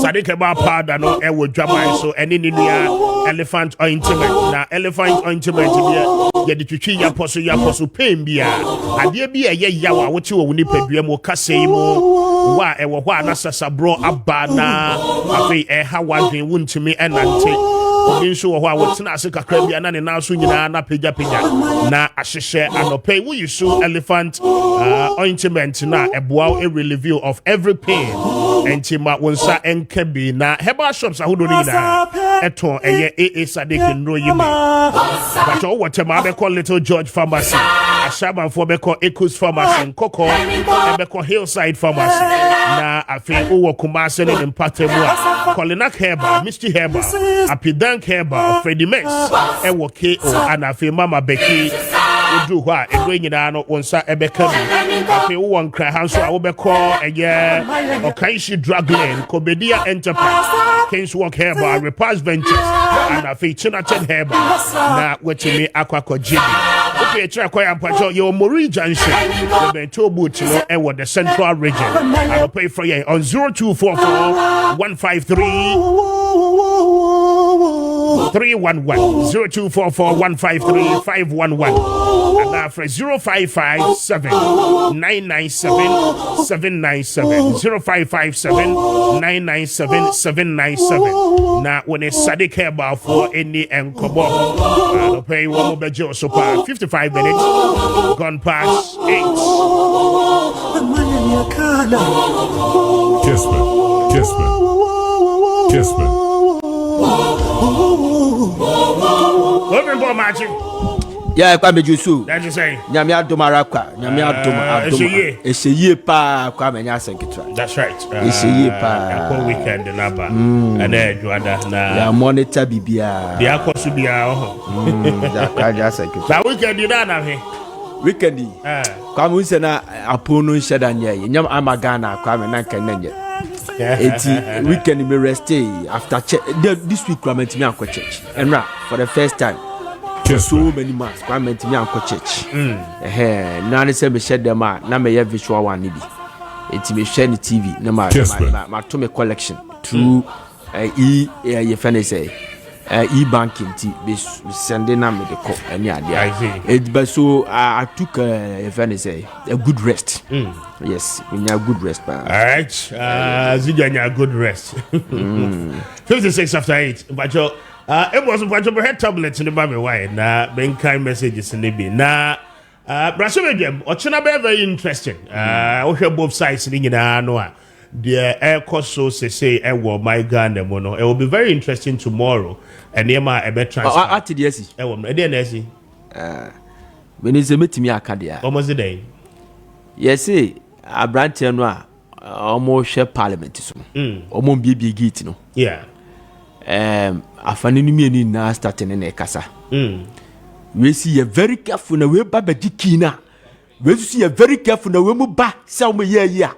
Sadik Heba powder no e wo dwaman so ene ni nua elephant ointment na elephant ointment bia ye de twitwi ya poso pain bia ade bia ye yawa wo ti wo nipadua mu kasei mu wa e wo ho anasasa bro abana afi e ha wadwen wuntimi enante inso wo ho a wo tena ase kakra bia na ne na so nyina na pagya na ahyehye anopay wo yusu elephant ointment na eboa a review of every pain entima wonsa enkabi na herbal shops ahodo ni na eton eye Sadik nro yimi but o whatever be call Little George Pharmacy Ashaban for be call Ecos Pharmacy Koko be call Hillside Pharmacy na afi wo Kumase ne Mpatemu a Kolinak Herbal Misty Herbal Apidank Herbal Freddy Max e wo KO and afi Mama Becky do what a going in ano onsa ebeka bi won kra hanso a wo be call eye Okaishi Drugland Kobedia Enterprise Kings Walk Herbal Repairs Ventures and afi Chinaten Herbal na wetimi akwako jibi okay try kwaya mpacho your Mori Junction the Bento boot no e wo the central region I will pay for you on 0244 153 311 0244 153 511 and after 0557 997 797 0557 997 797 now when it's Sadik Heba for any enkobo I'll pay one more bejo so far 55 minutes gone past 8 Kessben. Open ball matching. Yeah, Kwame Jusu. That's you say. Nyame adoma rakwa. Nyame adoma. Eseye pa Kwame nya senkitra. That's right. Eseye pa. Ko weekend na ba. Ana Juada na. Ya monitor bibia. Bia kosu bia ho. Ya kaja senkitra. Na weekend na he. Weekend. Kwame unse na apono nsheda nya ye. Nyam amagana Kwame na kananye. Eti weekend me rest after church. This week Kwame me anko church. Enra for the first time. So many months Kwame me anko church. Na ne se me share them na me ye visual one ni bi. Eti me share ni TV na ma to me collection through ye fene say e-banking ti be sending na me the call any idea. It but so I took a say a good rest. Yes, we need a good rest. All right, Ziganya good rest. 56 after 8. But it was but your head tablets in the baby why na ben kind messages in the bin na Brasilem Ochina very interesting. We hear both sides in the the air cost so say my Ghana mono. It will be very interesting tomorrow. And Nema a better transfer. At the when is a meeting me Acadia? Almost a day. Yes, a branch and almost share parliament. So, almost be gate, no. Yeah. I find me now starting in a casa. We see a very careful na we baba dikina. We see a very careful na we mu ba some year.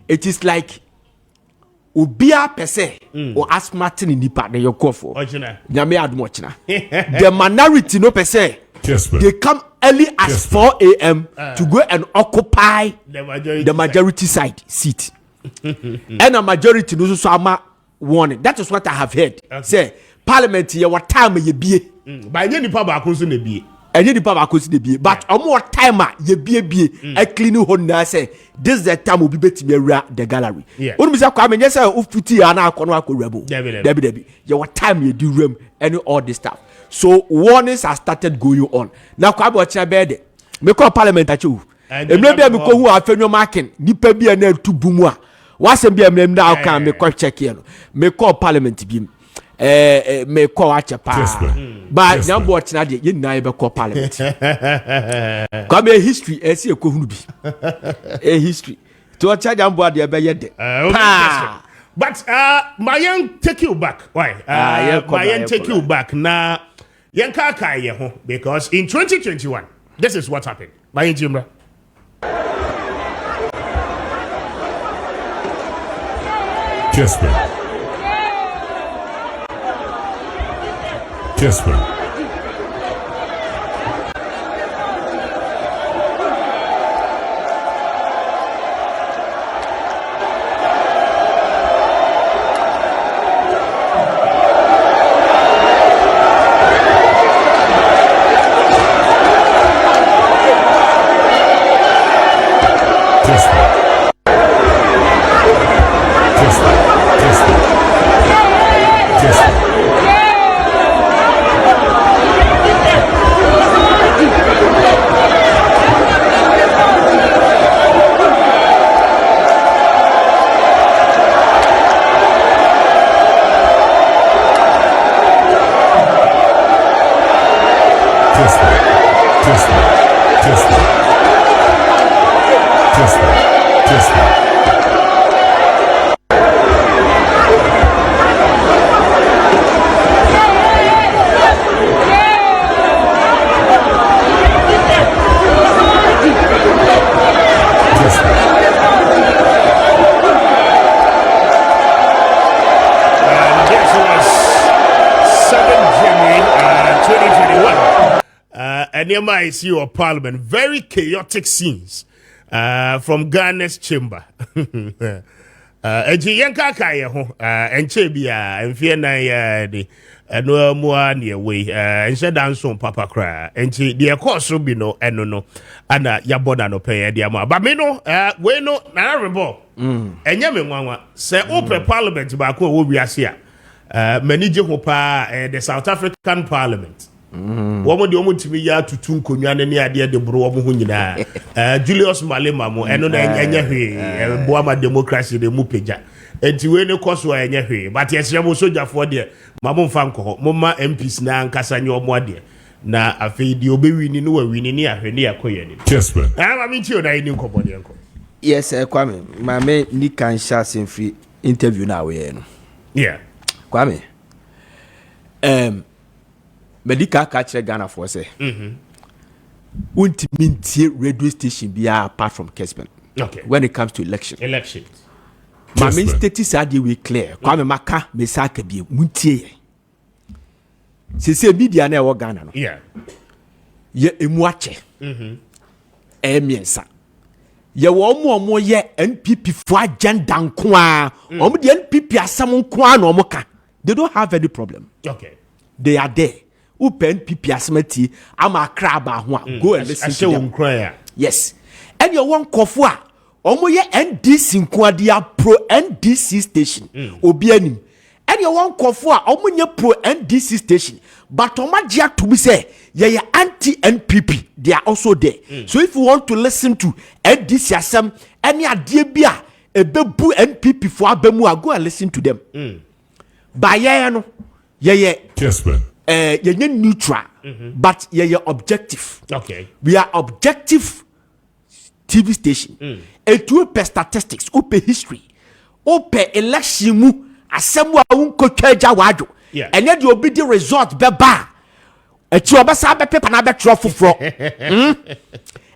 It is like Ubia per se or ask Martin in the partner your call for. Nyame admochna. The minority no per se. They come early as 4 a.m. to go and occupy the majority side seat. And a majority no so ama warning. That is what I have heard. Say Parliament here what time ye be. By any papa akunsu ne bi. Any the papa akunsu ne bi. But more time ye be a clean hon na say this is the time will be better the gallery. When we say Kwame yes ufuti ana akono akorabo. Debi. Ye what time ye do room and all this stuff. So warnings have started going on. Now Kwame watch bed. Me call Parliament achu. E me bia me ko hu afenyo marking nipa bia na tu bumu a. Wasem bia me na kan me call check here no. Me call Parliament bi. Me call watch pa. But number watch na dey na e be call Parliament. Come a history e see e ko hunu bi. A history. To charge number dey be ye de. But my young take you back. Why? My young take you back na yen ka ye ho because in 2021 this is what happened. My young Jimra. Kessben. I see your Parliament, very chaotic scenes from Ghana's chamber. Eji yanka kaya ho enche bia enfie na ya de eno mua ne we enche danso papa kra enche de course bi no eno no ana ya bona no pay de ama ba me no we no na rebo enye me nwanwa se open Parliament ba ko wo wiase a mani je ho pa the South African Parliament. Womo de omo timi ya tutu nkonwa ne ade de bro omo ho nyina Julius Malema mo eno na enya hwe boama democracy de mu peja enti we ne koso enya hwe but yes yamo soja for de mamo mfa nko mo ma MPs na nkasa nye omo ade na afei de obewini no wawini ne ahwe ne yakoye ni Kessben ma mi ti o na ni nkobo de nko yes Kwame ma me ni kan sha sem free interview na we no yeah Kwame medical catcher Ghana for say ultimately radio station be apart from Kessben. Okay. When it comes to elections. My main status are we clear. Kwame maka me saka bi muntie. Se media na e Ghana no. Yeah. Ye emuache. Emiensa. Ye wo mo ye NPP for agenda nko a. Omo de NPP asam nko a no mo ka. They don't have any problem. Okay. They are there. Open NPP asemati ama kraba ho a go and listen to them. Yes. And you want kofo a omo ye NDC nko ade a pro NDC station obi anim. And you want kofo a omo nye pro NDC station but omo gia to be say ye anti NPP they are also there. So if you want to listen to NDC asem any ade bia ebebu NPP for abemu a go and listen to them. Ba ye no ye Kessben ye neutral but yeah, objective. Okay. We are objective TV station. And to per statistics, per history, per election mu, assemble unko cheja wado. Yeah. And then you be the result beba. Et you abasa be paper na be trophy for.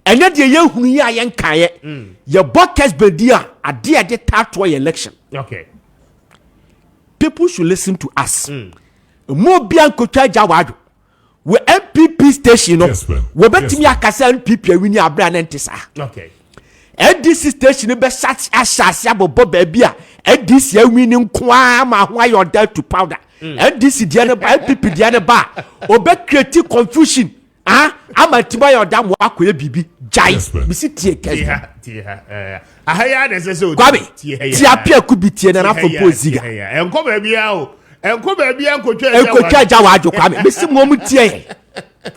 And then the young hunu ya yen kaye. Your broadcast bedia a dear de tattoo election. Okay. People should listen to us. Mo bianco cheja wado. We MPP station no. We betimi akasa MPP awini abra na ntisa. Okay. NDC station be shut ashase abobo baby a NDC awini nkoa ma ho ayo that to powder. NDC dia ne ba MPP dia ne ba obe create confusion. Ama tiba yo dam wa akoye bibi jai. Bisi tie Kessben. Ahaya de se so. Kwame. Ti Appiah Kubi tie na na for poziga. Enko ba bia o. Enko ba bia nkotwa ja wadwo Kwame. Bisi mo mu tie.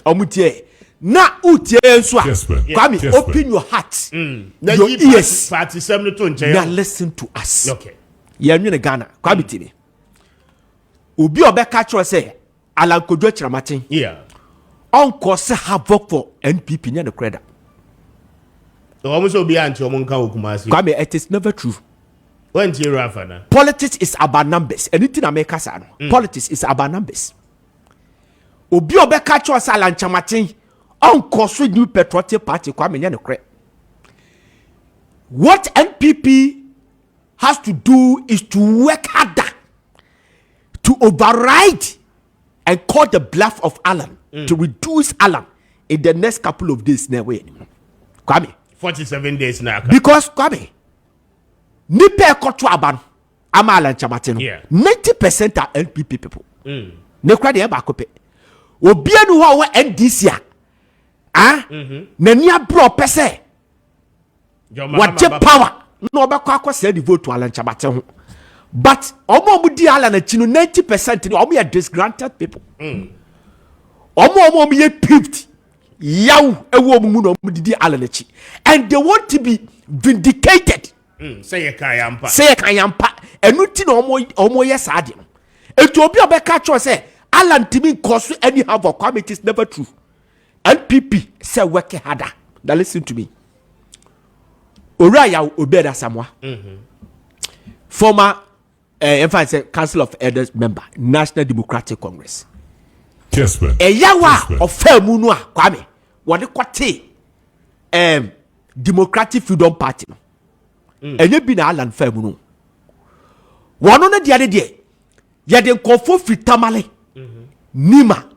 Omutie. Na utie enso a. Kwame, open your heart. Your ears. Party to nche. Now listen to us. Okay. Ye nwene Ghana. Kwame tini. Obi obeka chro say Alan Kodwo Chiramatin. Yeah. Onko se havoc for NPP nya the credit. Almost obi anti omonka okumasi. Kwame, it is never true. When you Rafana. Politics is about numbers. Anything I make us politics is about numbers. Obi obeka chro say Alan Chamatin. Onko so new patriotic party Kwame nya the credit. What NPP has to do is to work harder to override and call the bluff of Alan to reduce Alan in the next couple of days. Now, wait, Kwame. 47 days now. Because Kwame, nipe koto aban ama Alan Chamatin. 90% are NPP people. Ne kwa de eba kope. Obi anu ho wa NDC a. Na ni abro pese. What power? No be kwa say the vote to Alan Chamatin ho. But omo di Alan achi no 90% ni omo ya disgruntled people. Omo ye pipped. Yaw ewo mu no omo di Alan achi. And they want to be vindicated. Say kayampa. Say kayampa. Enu ti no omo ye saade no. Etu obi obeka cho say Alan timi koso any have of Kwame is never true. NPP say work harder. Now listen to me. Oraya Obeda Samwa. Former Council of Elders member, National Democratic Congress. Kessben. Yawa of Fairmunua Kwame. What the quate Democratic Freedom Party. And you been Alan Fairmunu. One on the other day, you had Kofo free Tamale, Nima,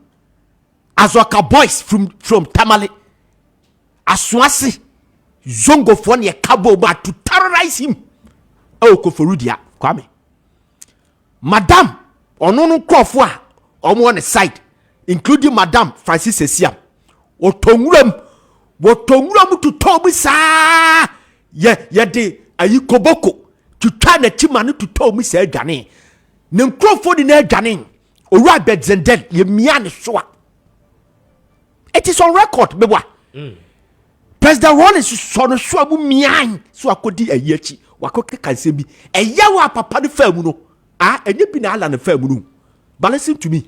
Azoka boys from Tamale, Aswasi, Zongo Fonia Kabo, but to terrorize him. Oh, Koforudia, Kwame. Madam, Onono Krofwa, on one side, including Madam Francis Esiam, Otongram to Tomisa, de Ayikoboko, to turn a chimani to Tomisa Dane. Nem Crawford in air Dane, or Rabbit Zenden, ye mian swa. It is on record, Bewa. President Rollins son of Swabu mian, so I could do a yechi, Wakoka can say me, a yawa papa the Fairmuno. And you been Alan and Fairmunu. But listen to me.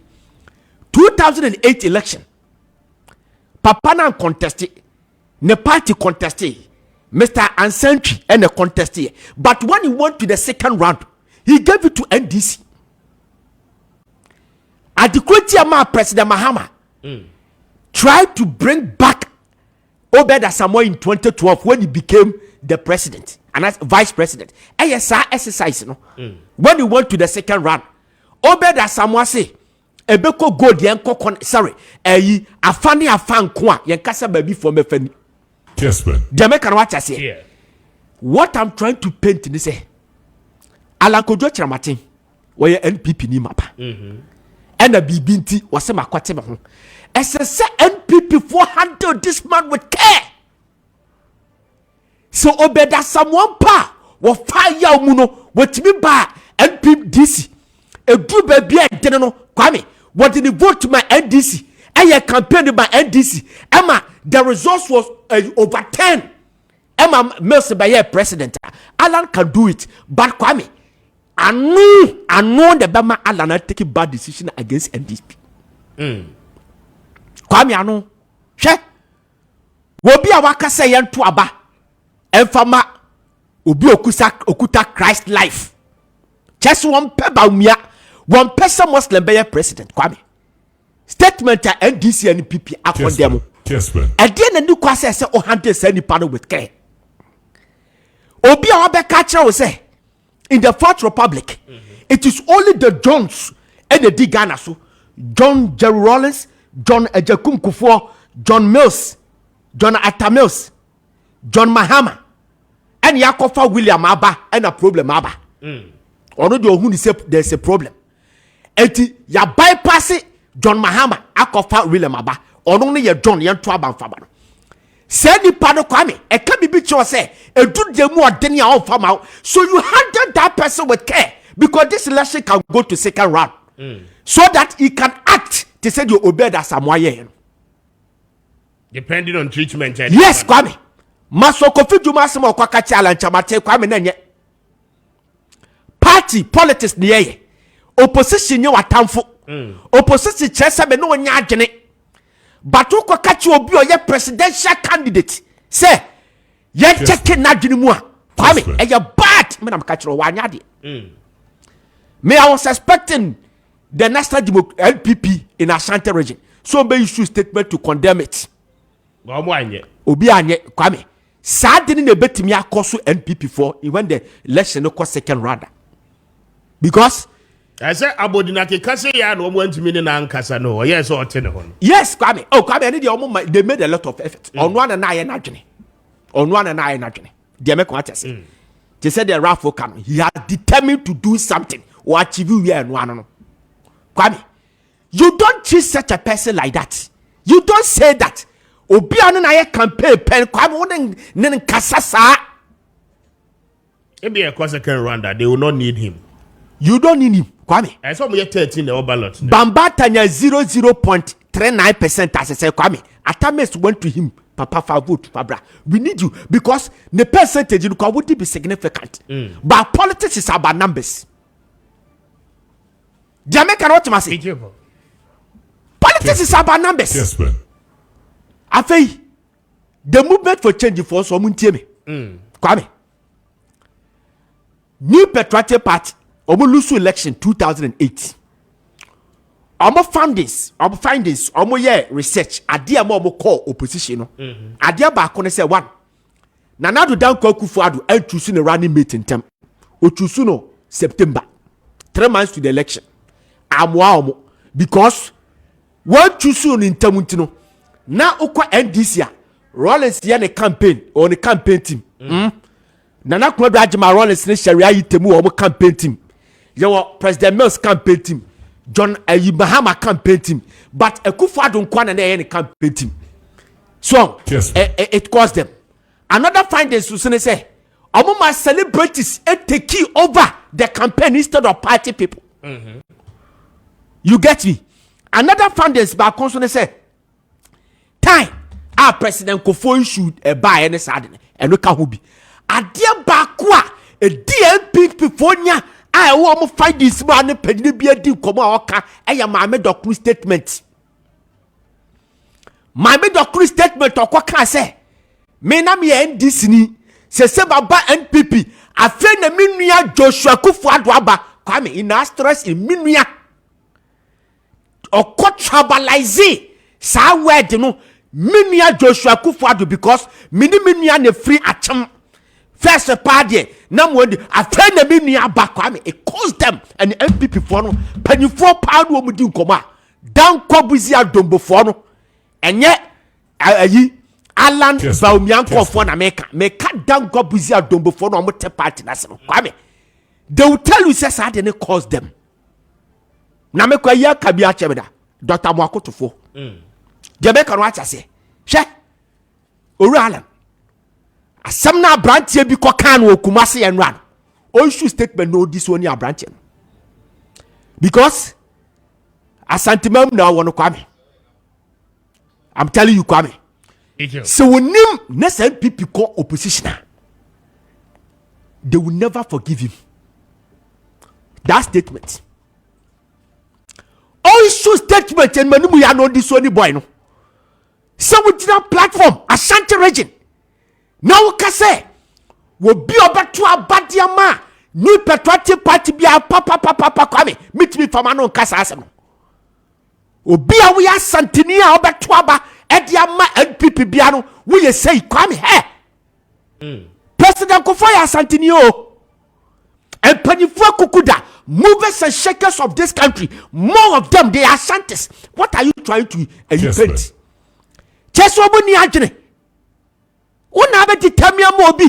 2008 election. Papana contested. The party contested. Mr. Ansentry and the contested. But when he went to the second round, he gave it to NDC. At the Kwetiama President Mahama tried to bring back Obeda Samoa in 2012 when he became the president and as vice president. ASR exercise, no. When he went to the second round, Obeda Samoa say, Ebeko go the enko sorry, afani afan kwa yenkasa baby for me fani. Kessben. Jamaican what I say. Yeah. What I'm trying to paint in say, Alan Kodwo Chiramatin, where NPP ni mapa. And a BBNT was a makwate. As I say, NPP for handle this man with care. So Obeda Samoa pa wa fire muno what me ba NPDC. A group baby I didn't know Kwame. What did he vote to my NDC? And I campaigned by NDC. Emma, the results was over 10. Emma Mercy by president. Alan can do it. But Kwame, I know the Bama Alan are taking bad decision against NDP. Kwame ano hwe obi a waka say yento aba emfama obi okuta Christ life just one pe Bawumia one person Muslim be president Kwame statement a NDC and PP akondem Kessben na ni kwase say o handle say nipa no with care obi a wabeka kire wo say in the Fourth Republic it is only the Johns and the Ghana so John Jerry Rawlings, John Ejekum Kufuor, John Mills, John Atta Mills, John Mahama, and Yakofa William Abba, and a problem Abba. Ono de ohun say there's a problem. Enti ya bypass John Mahama, Akofa William Abba. Ono ne ye John yan to aba mfa ba no. Say ni pa no Kwame, e ka bibi cho say edu de mu odeni a onfa ma. So you handle that person with care because this election can go to second round. So that he can act to say you obey that Samoye. Depending on treatment. Yes, Kwame. Masoko Fijuma Samo Kwakachi Alan Chamate Kwame Nenye. Party politics niye. Opposition yo watamfo. Opposition chesa be no nya agene. But Kwakachi obi oye presidential candidate. Say, ye check na adwene mu a. Kwame, e ye bad. Me na mkachiro wa nya de. Me I was expecting the National LPP in Ashanti region. So may issue statement to condemn it. Obi anye Kwame. Sadly, ne betimi akoso NPP for when the election no second round. Because I say Abodina ke kase ya no mo ntimi ne na nkasa no. Yes o te ne ho. Yes, Kwame. Oh, Kwame any dey they made a lot of effort. On one na ye na dwene. On one na ye na dwene. Dey make what say. They said the Rafo can. He has determined to do something or achieve we and one. Kwame, you don't treat such a person like that. You don't say that. Obi anu na ye campaign pen Kwame wonen nen kasasa. Maybe a second rounder, they will not need him. You don't need him, Kwame. I saw me 13 the ballot. Bambata nya 0.39% as say Kwame. Atames went to him. Papa for vote, Fabra. We need you because the percentage you would be significant. But politics is about numbers. Jamaica what must say? Politics is about numbers. Kessben. Afei, the movement for change for so muntieme. Kwame. New Patriotic Party, omo lose election 2008. Omo findings, omo ye research. Ade am omo call opposition no. Ade ba ko ne say one. Nanado Danko Akufo-Addo and choose no running mate in term. O choose no September. 3 months to the election. Amwa because what choose no in term no. Na okwa NDC Rollins ye ne campaign or the campaign team. Nana Kwame Appiah Rollins ne Sharia yitemu omo campaign team. Your President Mills campaign team. John Mahama campaign team. But Akufo-Addo nkwana na ye campaign team. So it caused them. Another findings to say, among celebrities take over the campaign instead of party people. You get me? Another findings by consonant say, time our President Kofo issued a buy any sudden and look at who be. A dear Bakwa, a DMP Pifonia, I want to find this man a penny be a deal come oka. I am my document statement. My document statement or what can I say? Me na me NDC ni se baba NPP afen na minua Joshua Akufo-Addo aba Kwame in stress in minua okọ tribalize sa word no minua Joshua Akufo-Addo because minua na free acham first party na mo afen na minua aba Kwame it caused them and NPP for no panifo pa do omudi nkoma dan kwabuzi adombo for no enye ayi Alan Baumianko for America. Me cut down Gobuzia Dombo for no more party national. Kwame. They will tell you says I didn't cause them. Na me kwa ya kabia chebeda. Dr. Mwako tofo. Jamaica no acha say. She. Ori Alan. Asam na branch bi ko kan wo Kumasi and run. O issue statement no this one ya branch. Because asantimam na wono Kwame. I'm telling you Kwame. So when him next people call opposition, they will never forgive him. That statement. Also statement and manu ya know this only boy no. So we did a platform Ashanti region. Now we can say we be about to abadiama new patriotic party be a papa Kwame meet me from anon kasa asem. Obi a we Asantini a obeto aba ediama NPP biano we say Kwame he. President Kofoya Asantini o. And Penifua Kukuda, movers and shakers of this country, more of them, they are Ashantis. What are you trying to educate? Cheswabuni Ajene. Unabe determine mobi.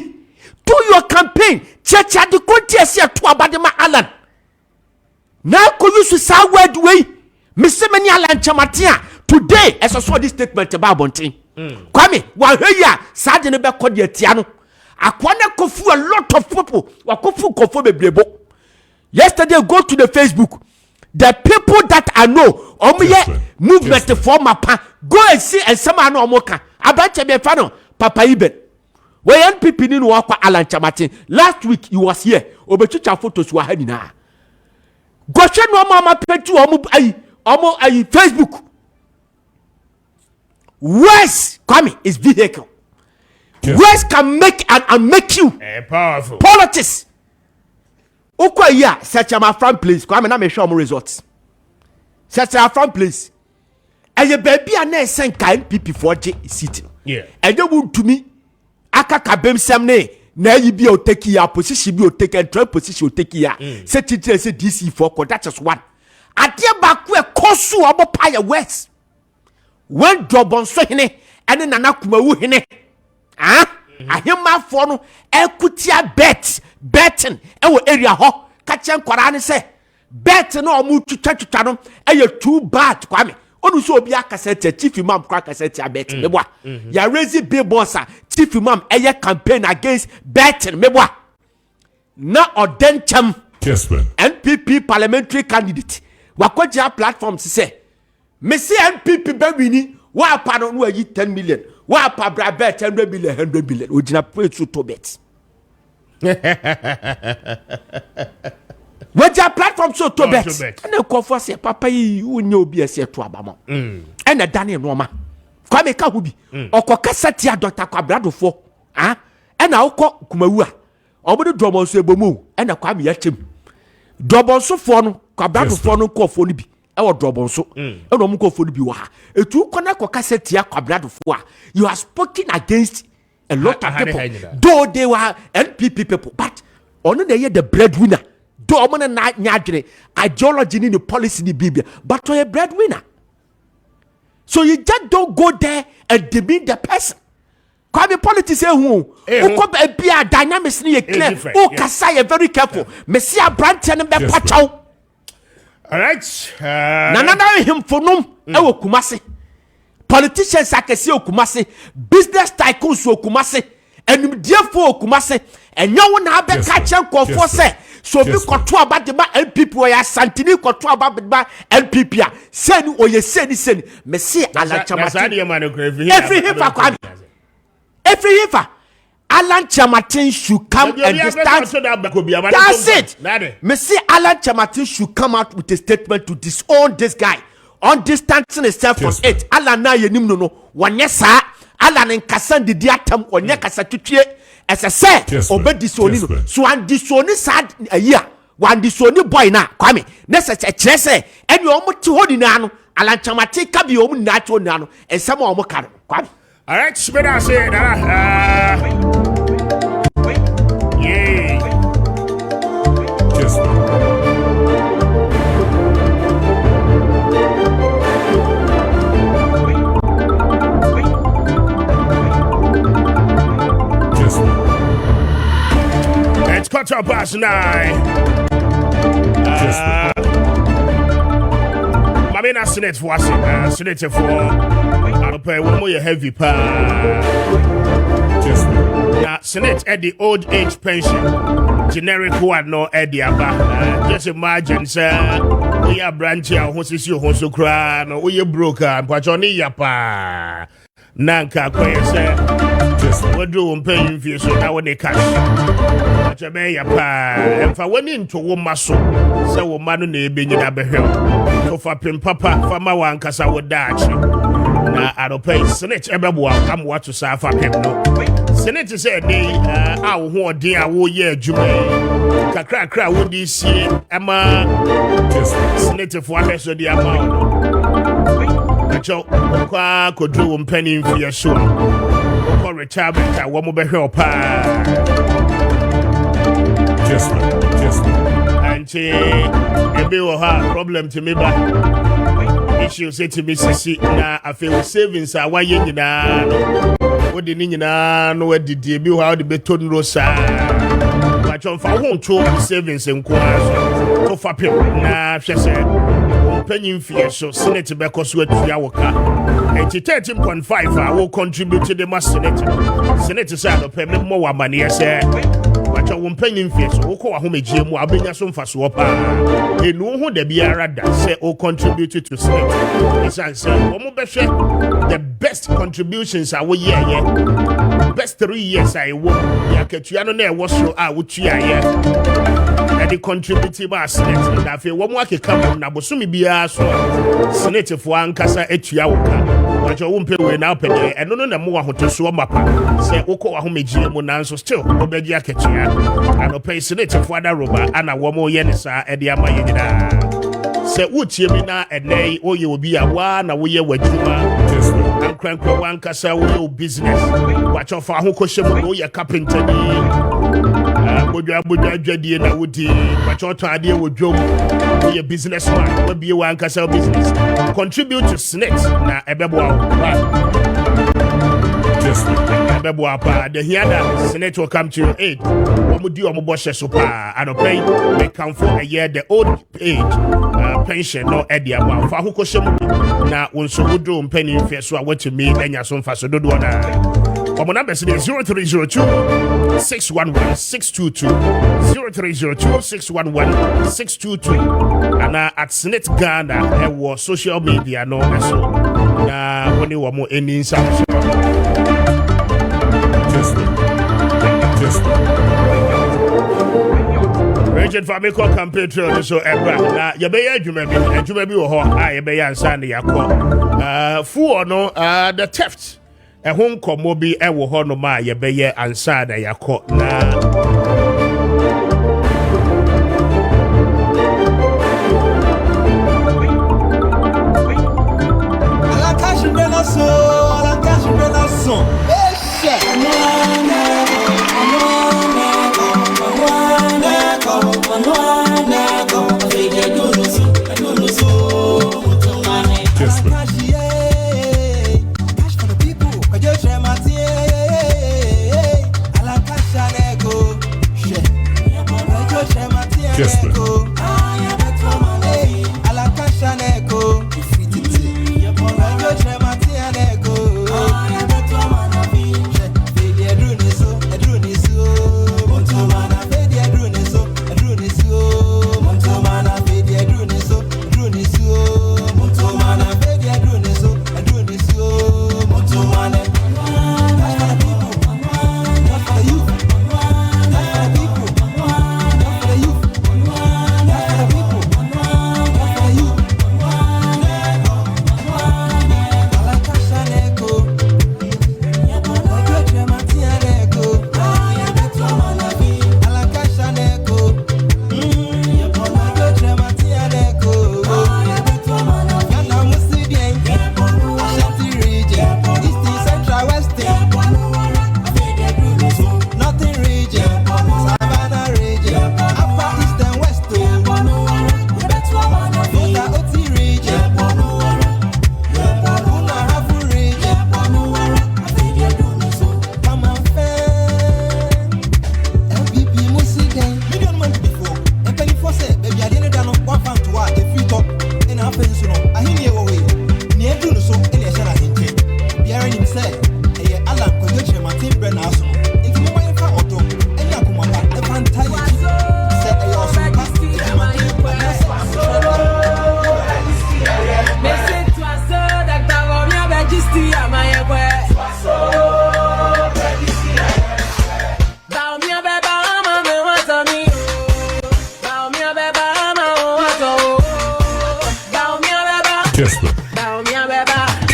Do your campaign. Checha de Contia to Abadema Alan. Now could you say word way? Mr. Many Alan Chamatia. Today, as I saw this statement about Bontin. Kwame, while here, Sergeant Bekodia Tiano. Akwana kofu a lot of people. Wakofu kofo bebrebo. Yesterday, go to the Facebook. The people that I know, omuye movement for mapa. Go and see and some I know moka. Abache be fano, Papa Iben. We NPP ni wakwa Alan Chamatin. Last week he was here. Obechucha photos wa hanina. Go check no mama petu omu ayi Facebook. Where's Kwame is vehicle. Words can make and make you powerful. Politics. Ukwa ya search my front place. Kwame na me show mo results. Search my front place. And your baby and na send kind NPP for J seat. Yeah. And you would to me aka kabem semne na you be o take ya position be o take and try position o take ya. Set it say DC for that is one. Adia back we kosu obo paya west. When job on so hene and nana kuma wu hene. Ahima for no ekutia betting ewo area ho kachen kwara ne se bet no omu twitwa no eye too bad Kwame onu so obi akasete chief imam kwa akasete bet mebwa ya raise big boss chief imam eye campaign against betting mebwa na odenchem Kessben NPP parliamentary candidate wakoja platform say me see NPP be wini wa pa no no ayi 10 million wa pa bra bet 100 million ojina pray to bet waja platform so to bet na ko say papa yi unye obi ese to abamo na Daniel Noma Kwame ka hubi okokasa tia Dr. Kwabradofo na ukọ kumawu a obodo drobon so ebomu na Kwame ya chem drobon so fo no Kwabradofo no kofo no bi ewo drobon so no mu kofo no bi wa etu kona kokasa tia Kwabradofo a you are spoken against a lot of people though they were NPP people but ono dey the breadwinner do omo na nyadwene ideology ni policy ni bibia but you're a breadwinner. So you just don't go there and demean the person. Kwame politics who be a dynamics ni clear. Oh, Kasai very careful. Messia branch and be pachow. All right. Nana him for num. Ewo Kumasi. Politicians akesi Kumasi. Business tycoons Kumasi. And therefore Kumasi. And no one have a catch and call for say. So be control about the NPP or Santini control about the NPP. Send or you send. Messi Alan Chamatin. Every heifer. Alan Chamatin should come and stand. That's it. Messi Alan Chamatin should come out with a statement to disown this guy. On distancing himself from it. Alan na yenim no one yesa. Alan and Kassan the diatom or Yakasa to as I said, obey disoni. So and disoni sad a year. One disoni boy na Kwame. Necessary chese. And you almost to hold in ano. Alan Chamati kabi omu natural nano. And some more Kwame. All right, Smith, I say that. Yeah. It's quarter past 9. My main Senate for Senate for I'll pay one more heavy pa. Now Senate at the old age pension. Generic one no Eddie Abba. Just imagine, sir. We are branching out who's you who's so cry no we broker but Johnny Yapa. Nanka sir. What do paying for so now when they cash? But you may Yapa. And for one into one muscle, so woman in the beginning of the hill. So for Pim Papa, for my one, cause I would dash. na adopɛ senate ɛbɛboa amoa to saa fa pɛm no senate sɛ ɛde a wo ho ɔden a woyɛ adwuma kakrakra a wode sie ɛma senate fo ahwɛ so de ama wo no ɛkyɛw wokɔ akɔduru wo mpani mfeɛ so a wokɔ retirement a wɔmo bɛhwɛ wo paa anti ebe wɔ hɔ a problem to me ba issue say to me sisi na afei wo savings a wayɛ nyinaa no wode ne nyinaa no wadidi ebi wɔ hɔ a wode bɛtɔ no saa watwɔn fa ho nto savings nko ara so to fa pem na hwɛ sɛ mpanyin fie so senate bɛkɔ so atua wo ka enti 13.5 a wo contribute to the mass senate sɛ adɔpɛ me mmɔ wɔ amanneɛ sɛ watwa wo mpanyin fie so wokɔ wɔ ahomegyie mu a wobɛnya so mfasoɔ paa ɛnu ho da biara da sɛ o contribute to senate ɛsiane sɛ wɔn bɛhwɛ the best contributions a woyɛɛyɛ best 3 years a ɛwɔ yɛakatua no na ɛwɔ so a wotuaeɛ ɛde contribute ba senate na afei wɔn akeka mu na bosomi biara so senatefoɔ ankasa atua wo ka watwa wo mpɛ wei na wopɛ deɛ ɛno no na mo ahotosoɔ mapa sɛ wokɔ wɔ ahomegyie mu nanso still wobɛgye akatua anɔpɛ senatefoɔ adaroba ana wɔn yɛ ne saa ɛde ama yɛ nyinaa sɛ wotie mi na ɛnɛ yi woyɛ obi a waa na woyɛ w'adwuma ankrankra wankasa woyɛ wo business watwa fa ho kɔhyɛ mu na woyɛ carpenter ni bodwa dwadie na wodi watwa ɔtɔn adeɛ wɔ dwom woyɛ businessman wabie wankasa wo business contribute to senate na ɛbɛboa wo ɛbɛboa paa the hiada senate will come to your aid wɔn di wɔn bɔ hyɛ so paa anɔpɛ yi mekamfo ɛyɛ the old age pension no ɛde ama fa ho kɔhyɛ mu na wo nso wodoro mpani mfɛ so a watumi anya so mfa so dodoɔ na wɔn numbers is 0302 611 622 0302 611 622 ana at senate Ghana ɛwɔ social media no ɛso na wɔne wɔn ani nsa Richard Famiko campaign trail so ebra na yebeye adwuma bi wɔ hɔ a yebeye ansa ne yakɔ fuo no the theft ɛho nkɔmmɔ bi ɛwɔ hɔ no ma yebeye ansa ne yakɔ na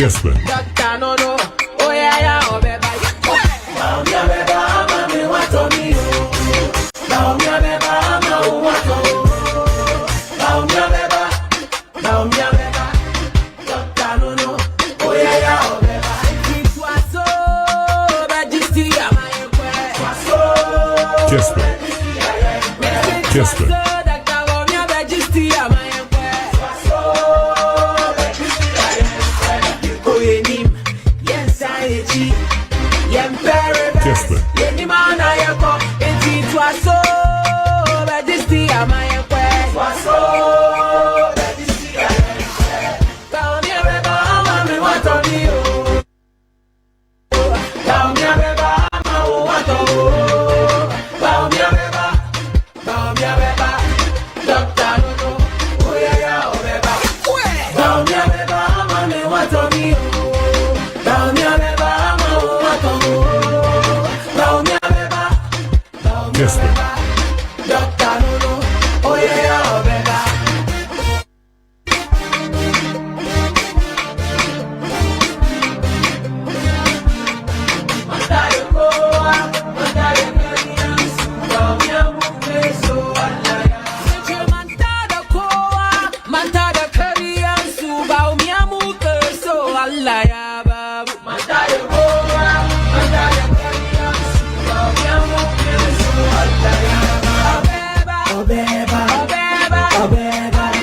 Kessben. Kessben. Kessben.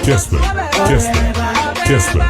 Kessben. Kessben.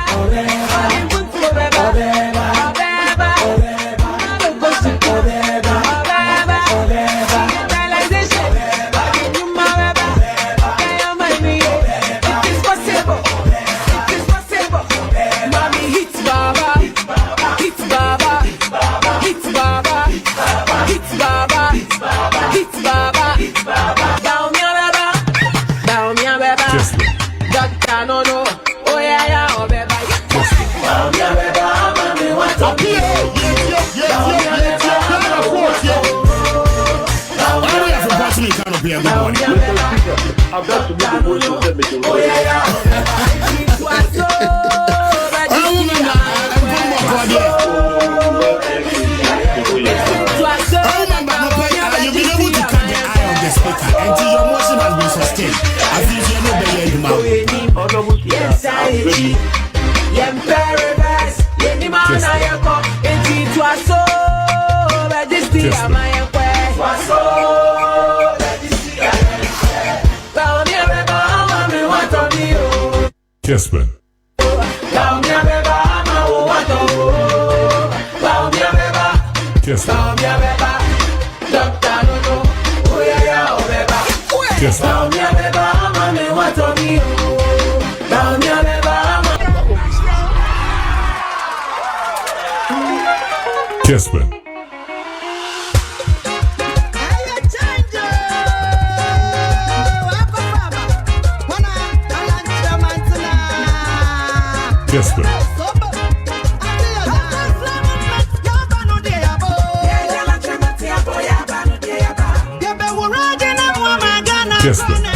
Kessben.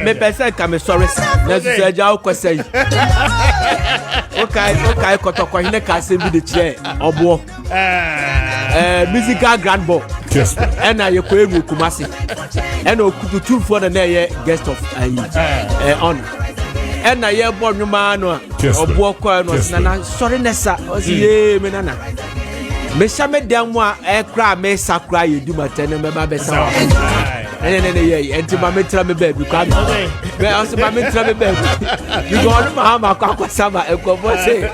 Me person come sorry. Let's say jaw kwese. Okay, kotoko hine ka se bi de chair obo. Musical grand ball. And na ye ko egu kumasi. And okutu two for the na guest of on. And na ye bo nwuma no obo ko no na sorry nessa o si ye me nana. me shame dem a e kra me sakra ye du matene me ba be sa ne enti ma me tra me ba bi kwa me also ma me tra me ba bi you go on ma kwa sama e ko bo say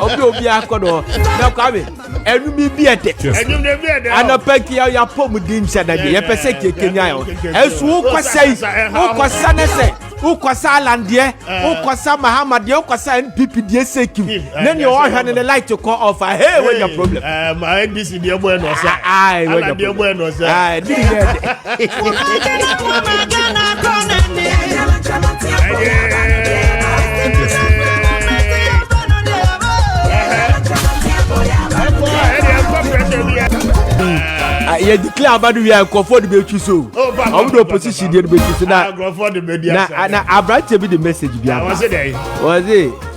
obi akodo na kwa me enu mi bi ede enum de bi ede ana peki ya pom din nche na ye pese kekenya yo esu ukwasa ne se ukwasa alandie ukwasa mahamad ye ukwasa npp die sekim then you all hand the light to call off hey when your problem my ndc de boy no say when your boy no say you declare about we are comfort the be so of the opposition dey be so na I brought you the message bia was it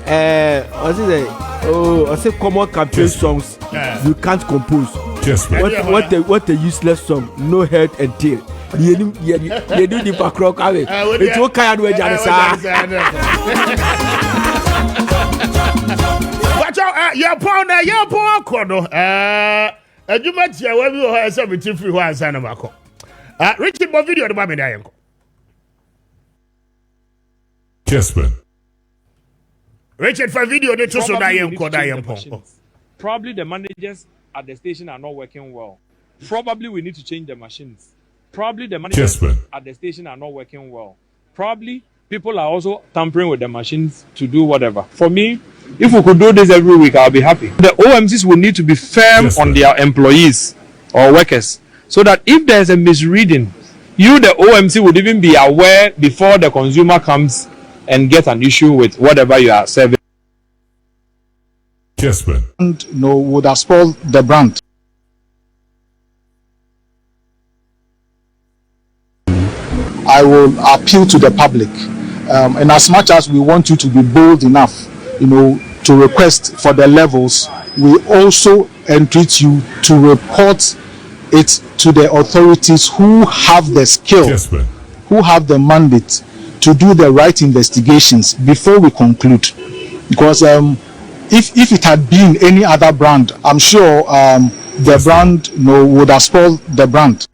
I say common campaign songs you can't compose what a useless song no head and tail you do the backrock away it will carry away janisa watch out your pound kono Ajuma tia wa bi ho ese biti free ho ansa na mako. Richard mo video de ba me da yenko. Kessben. Richard for video de to so da yenko. Probably the managers at the station are not working well. Probably we need to change the machines. Probably the managers at the station are not working well. Probably people are also tampering with the machines to do whatever. For me, if we could do this every week, I'll be happy. The OMCs will need to be firm on their employees or workers so that if there's a misreading, you, the OMC, would even be aware before the consumer comes and get an issue with whatever you are serving. Kessben. No, would have spoiled the brand. I will appeal to the public. And as much as we want you to be bold enough, to request for the levels, we also entreat you to report it to the authorities who have the skill, who have the mandate to do the right investigations before we conclude. Because if it had been any other brand, I'm sure the brand would have spoiled the brand.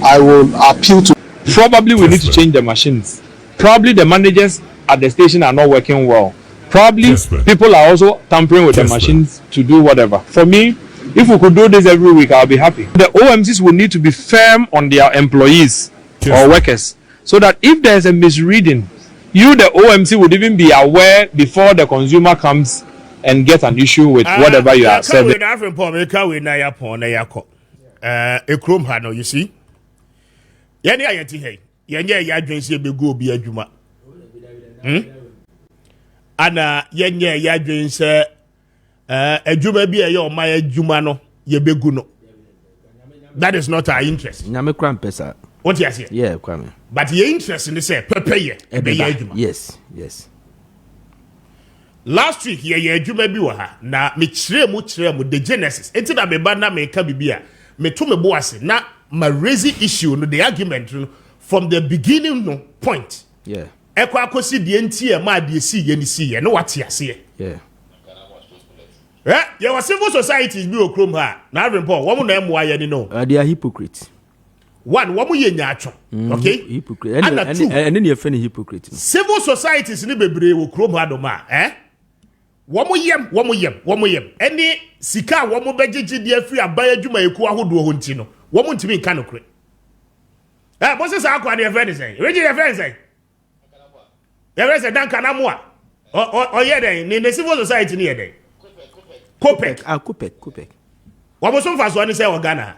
I will appeal to. Probably we need to change the machines. Probably the managers at the station are not working well. Probably people are also tampering with the machines to do whatever. For me, if we could do this every week, I'll be happy. The OMCs will need to be firm on their employees or workers so that if there's a misreading, you, the OMC, would even be aware before the consumer comes and get an issue with whatever you are serving. You see? Ana yenye ya dwen se adwuma bi eye o ma adwuma no ye begu no. That is not our interest. Nyame kwan pesa. What you say? Yeah, Kwame. But your interest in say prepare be ye adwuma. Yes. Last week ye adwuma bi wo ha na me kire mu the genesis. Enti na me ba na me ka bibia me to me bo ase na ma raise issue no the argument no from the beginning no point. Yeah. Ekwa akosi de enti e ma de si ye ni si ye no wate ase. Yeah. Your civil societies be okrom ha. Na rempo, wo mo na emo aye ni no. They are hypocrites. One, wo mo ye nyaatwo. Okay? Hypocrite. And then you find hypocrite. Civil societies ni bebre wo krom ha do ma, wo mo yem. Any sika wo mo begigi de afri aban adwuma eku ahodo ho nti no. Wo mo ntimi nka no kre. Moses akwa de friend say. Reji your friend say. There is a dankanamwa. Oh yeah then, the civil society near there. Kopek. What was some fast one say Ghana?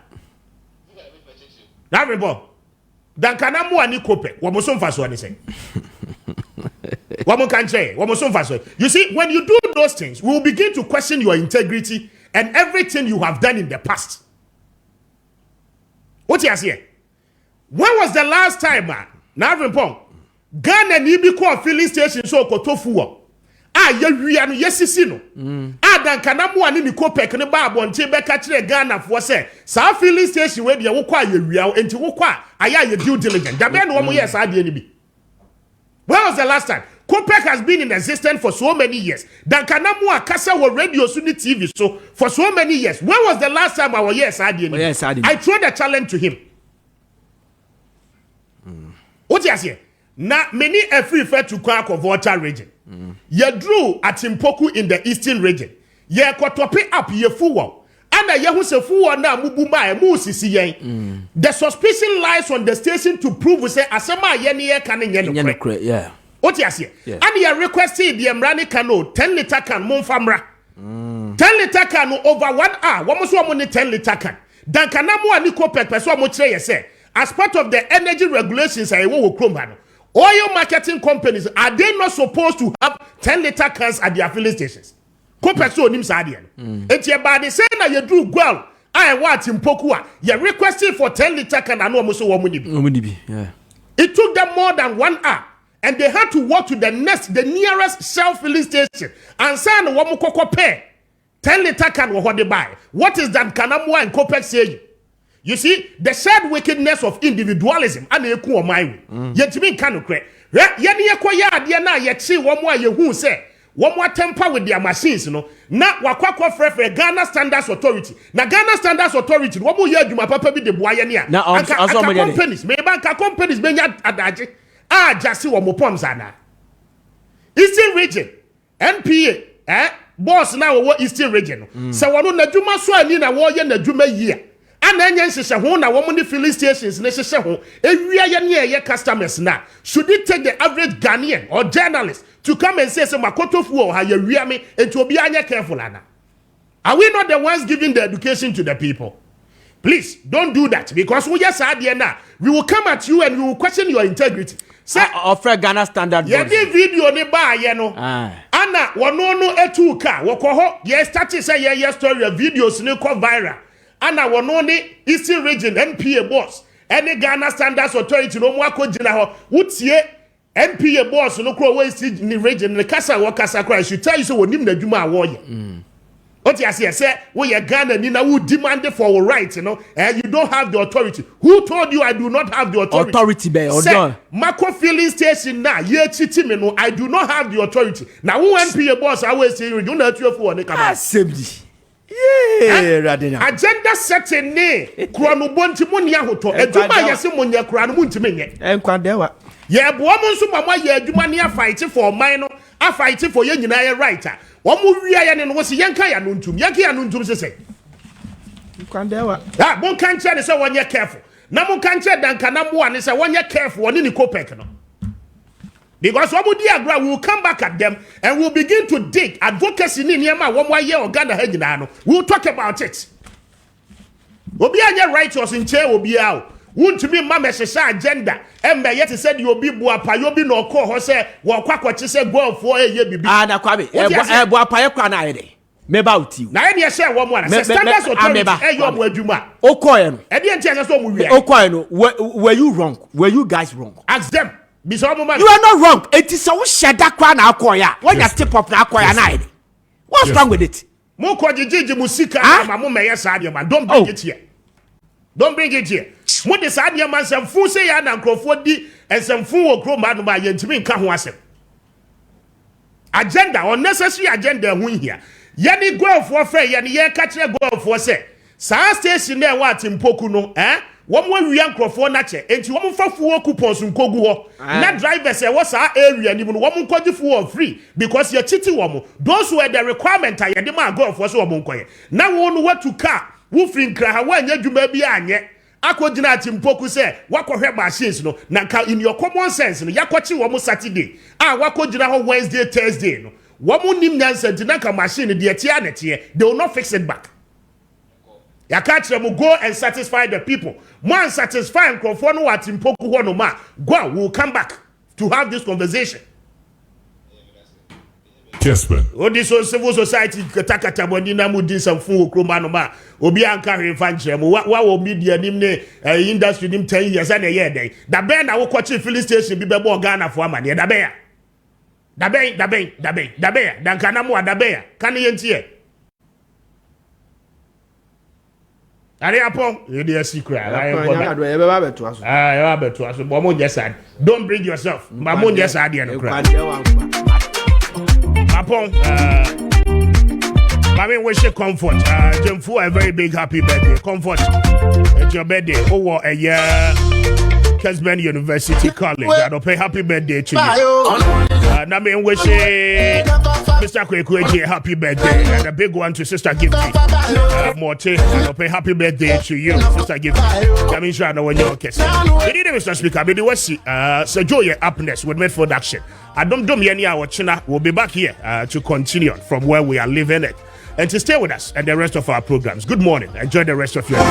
Now report. Dankanamwa ni kopek. What was some fast one say? What more can say? What was some fast one? You see, when you do those things, we will begin to question your integrity and everything you have done in the past. What you say? When was the last time, man? Now report. Ghana ni bi ko filling station so kotofuo ye wia no yesisi no danka na mo ani ni kopek ne ba abonte be ka kire Ghana fo se sa filling station we de wo kwa ye wia enti wo kwa aya ye due diligence da be no mo yes ade ni bi. When was the last time Copec has been in existence for so many years. Dankanamu akasa were radio so TV so for so many years. When was the last time our yes I did? I throw the challenge to him. What you say? Na many a free fair to Kwako Volta region. Ye drew at Impoku in the eastern region. Ye kotope up ye fuwa. And ye who se fuwa na mubuma e musisi yen. The suspicion lies on the station to prove we say asema yeni ye kanin yen. Yeah. What you say? And you requested the Emrani cano 10-liter can monfamra. 10-liter can over 1 hour. What must one 10-liter can? Dan kanamu ani Copec person mo try say. As part of the energy regulations, I will come. Oil marketing companies, are they not supposed to have 10-liter cans at their filling stations? Copec so nim sadian. It's your body saying that you do well. I want in Pokua. You're requesting for 10-liter can and almost yeah. It took them more than 1 hour. And they had to walk to the nearest Shell filling station and say, "Woman koko pay 10-liter can what they buy." What is that Kanamwa and Copec saying? You see, the shared wickedness of individualism and the eku my yet me can credit. Yeni ya diana yet see one more you who say one more temper with their machines, you know. Now wakwa for Ghana Standards Authority. Now Ghana Standards Authority, what more you my papa be the boyania. Now companies, maybe companies be adaji. Just see what more poems are now. Eastern region, NPA, boss now what Eastern region. So one on the Juma Swani na warrior na Juma year. And then yes, na woman filling stations necessary. Every customers now. Should it take the average Ghanaian or journalist to come and say some makoto fu or you rear me and to be careful, Anna? Are we not the ones giving the education to the people? Please don't do that because we just had here now. We will come at you and we will question your integrity. Say, offer Ghana standard. Yeah, video ne ba ye no. Anna, no etu ka. Wokoho, ye started say ye story videos ne go viral. Anna ne Eastern region NPA boss. Any Ghana Standards Authority no mo akogina ho. Wutie NPA boss no kro we see ni region ne kasa wo kasa kra. She tell you so wonim na dwuma awoye. What you say, we are Ghana, who demanded for our rights, you know, and you don't have the authority. Who told you I do not have the authority? Authority, say, Mako filling station now, I do not have the authority. Now, who NPA boss always say, you don't have to for the Assembly. Yeah, agenda setting ne, Kronobonti Munia Hoto, and Juma Yasimonia Kranmuntimin. And Quandewa. Yeah, woman, so Mama, Jumania fighting for minor, I fighting for your writer. One movie and was Yanka Yanuntum, Yanki Yanuntum say. That one can't tell us 1 year careful. Namu can't tell than Kanamu is a 1 year careful one in the Copec. Because we will come back at them and we'll begin to dig advocacy in Yama 1 year or Ghana Hedinano. We'll talk about it. We'll be on your righteous in chair will be out. Won't to be Mamma agenda. And yet said you'll be Buapa, you'll be no call, say, what you say, go for a year. Ah, Kwame, Buapa, Kwana, Mebauti. Now, any share 1 1. Standards of Juma. Okoyen. And the entire Okoyen, were you wrong? Were you guys wrong? Ask them. You are not wrong. It is so Shadakwa na Akoya. When you tip up na Akoya night. What's wrong with it? Moko Jiji Musika, Mamu Maya Sadia, man. Don't bring it here. Don't bring it here. What the Sadia man some fool say and Crofodi and some fool grow man by Yentimin Kahuasem. Agenda, unnecessary agenda win here. Yani go for fair, Yani catch a go for say. Sa station there what in Pokuno, eh? One more young Crawford nature, and you want for 4 coupons in Kogu. Not drivers say what's our area, and even 1 call you for free because you're cheating woman. Those were the requirement I demand go for so monkoye. Now one what to car, woofing cry when you may be anye. Akojina Timpoku say, Wako head machines no, Nanka in your common sense, no, Yakwachi Wamo Saturday, Wakojina Wednesday, Thursday, no. Wamu Nimnan said, Dinaka machine, the Etianet, they will not fix it back. Yakachra will go and satisfy the people. Man satisfy and conform what Timpoku Honoma. Go, we'll come back to have this conversation. Kessben. Oh, this civil society Katakata Bonina Mudi some fool Kromanoma. Obianka Refanche. What will media nimne industry nim 10 years and a year day. The band I will watch a filling station be more Ghana for money. The bear. The bear. Dan Kanamua the bear. Can you hear? Are you upon? You're the secret. Don't bring yourself. Mamon just idea no cry. Upon I mean, wish you comfort. Jemfu, a very big happy birthday. Comfort. It's your birthday. Over a year. Kessben University College. I'll pay happy birthday to you. I mean, wish Mr. Kwekweji happy birthday. And a big one to Sister Gifty. Morte. I'll pay happy birthday to you, Sister Gifty. I mean, sure, I know when you're Kessben. We need Mr. Speaker. I mean, the West Sir Joe, your upness with Medford Action. I don't do me any hour. China will be back here to continue from where we are living it. And to stay with us and the rest of our programs. Good morning. Enjoy the rest of your day.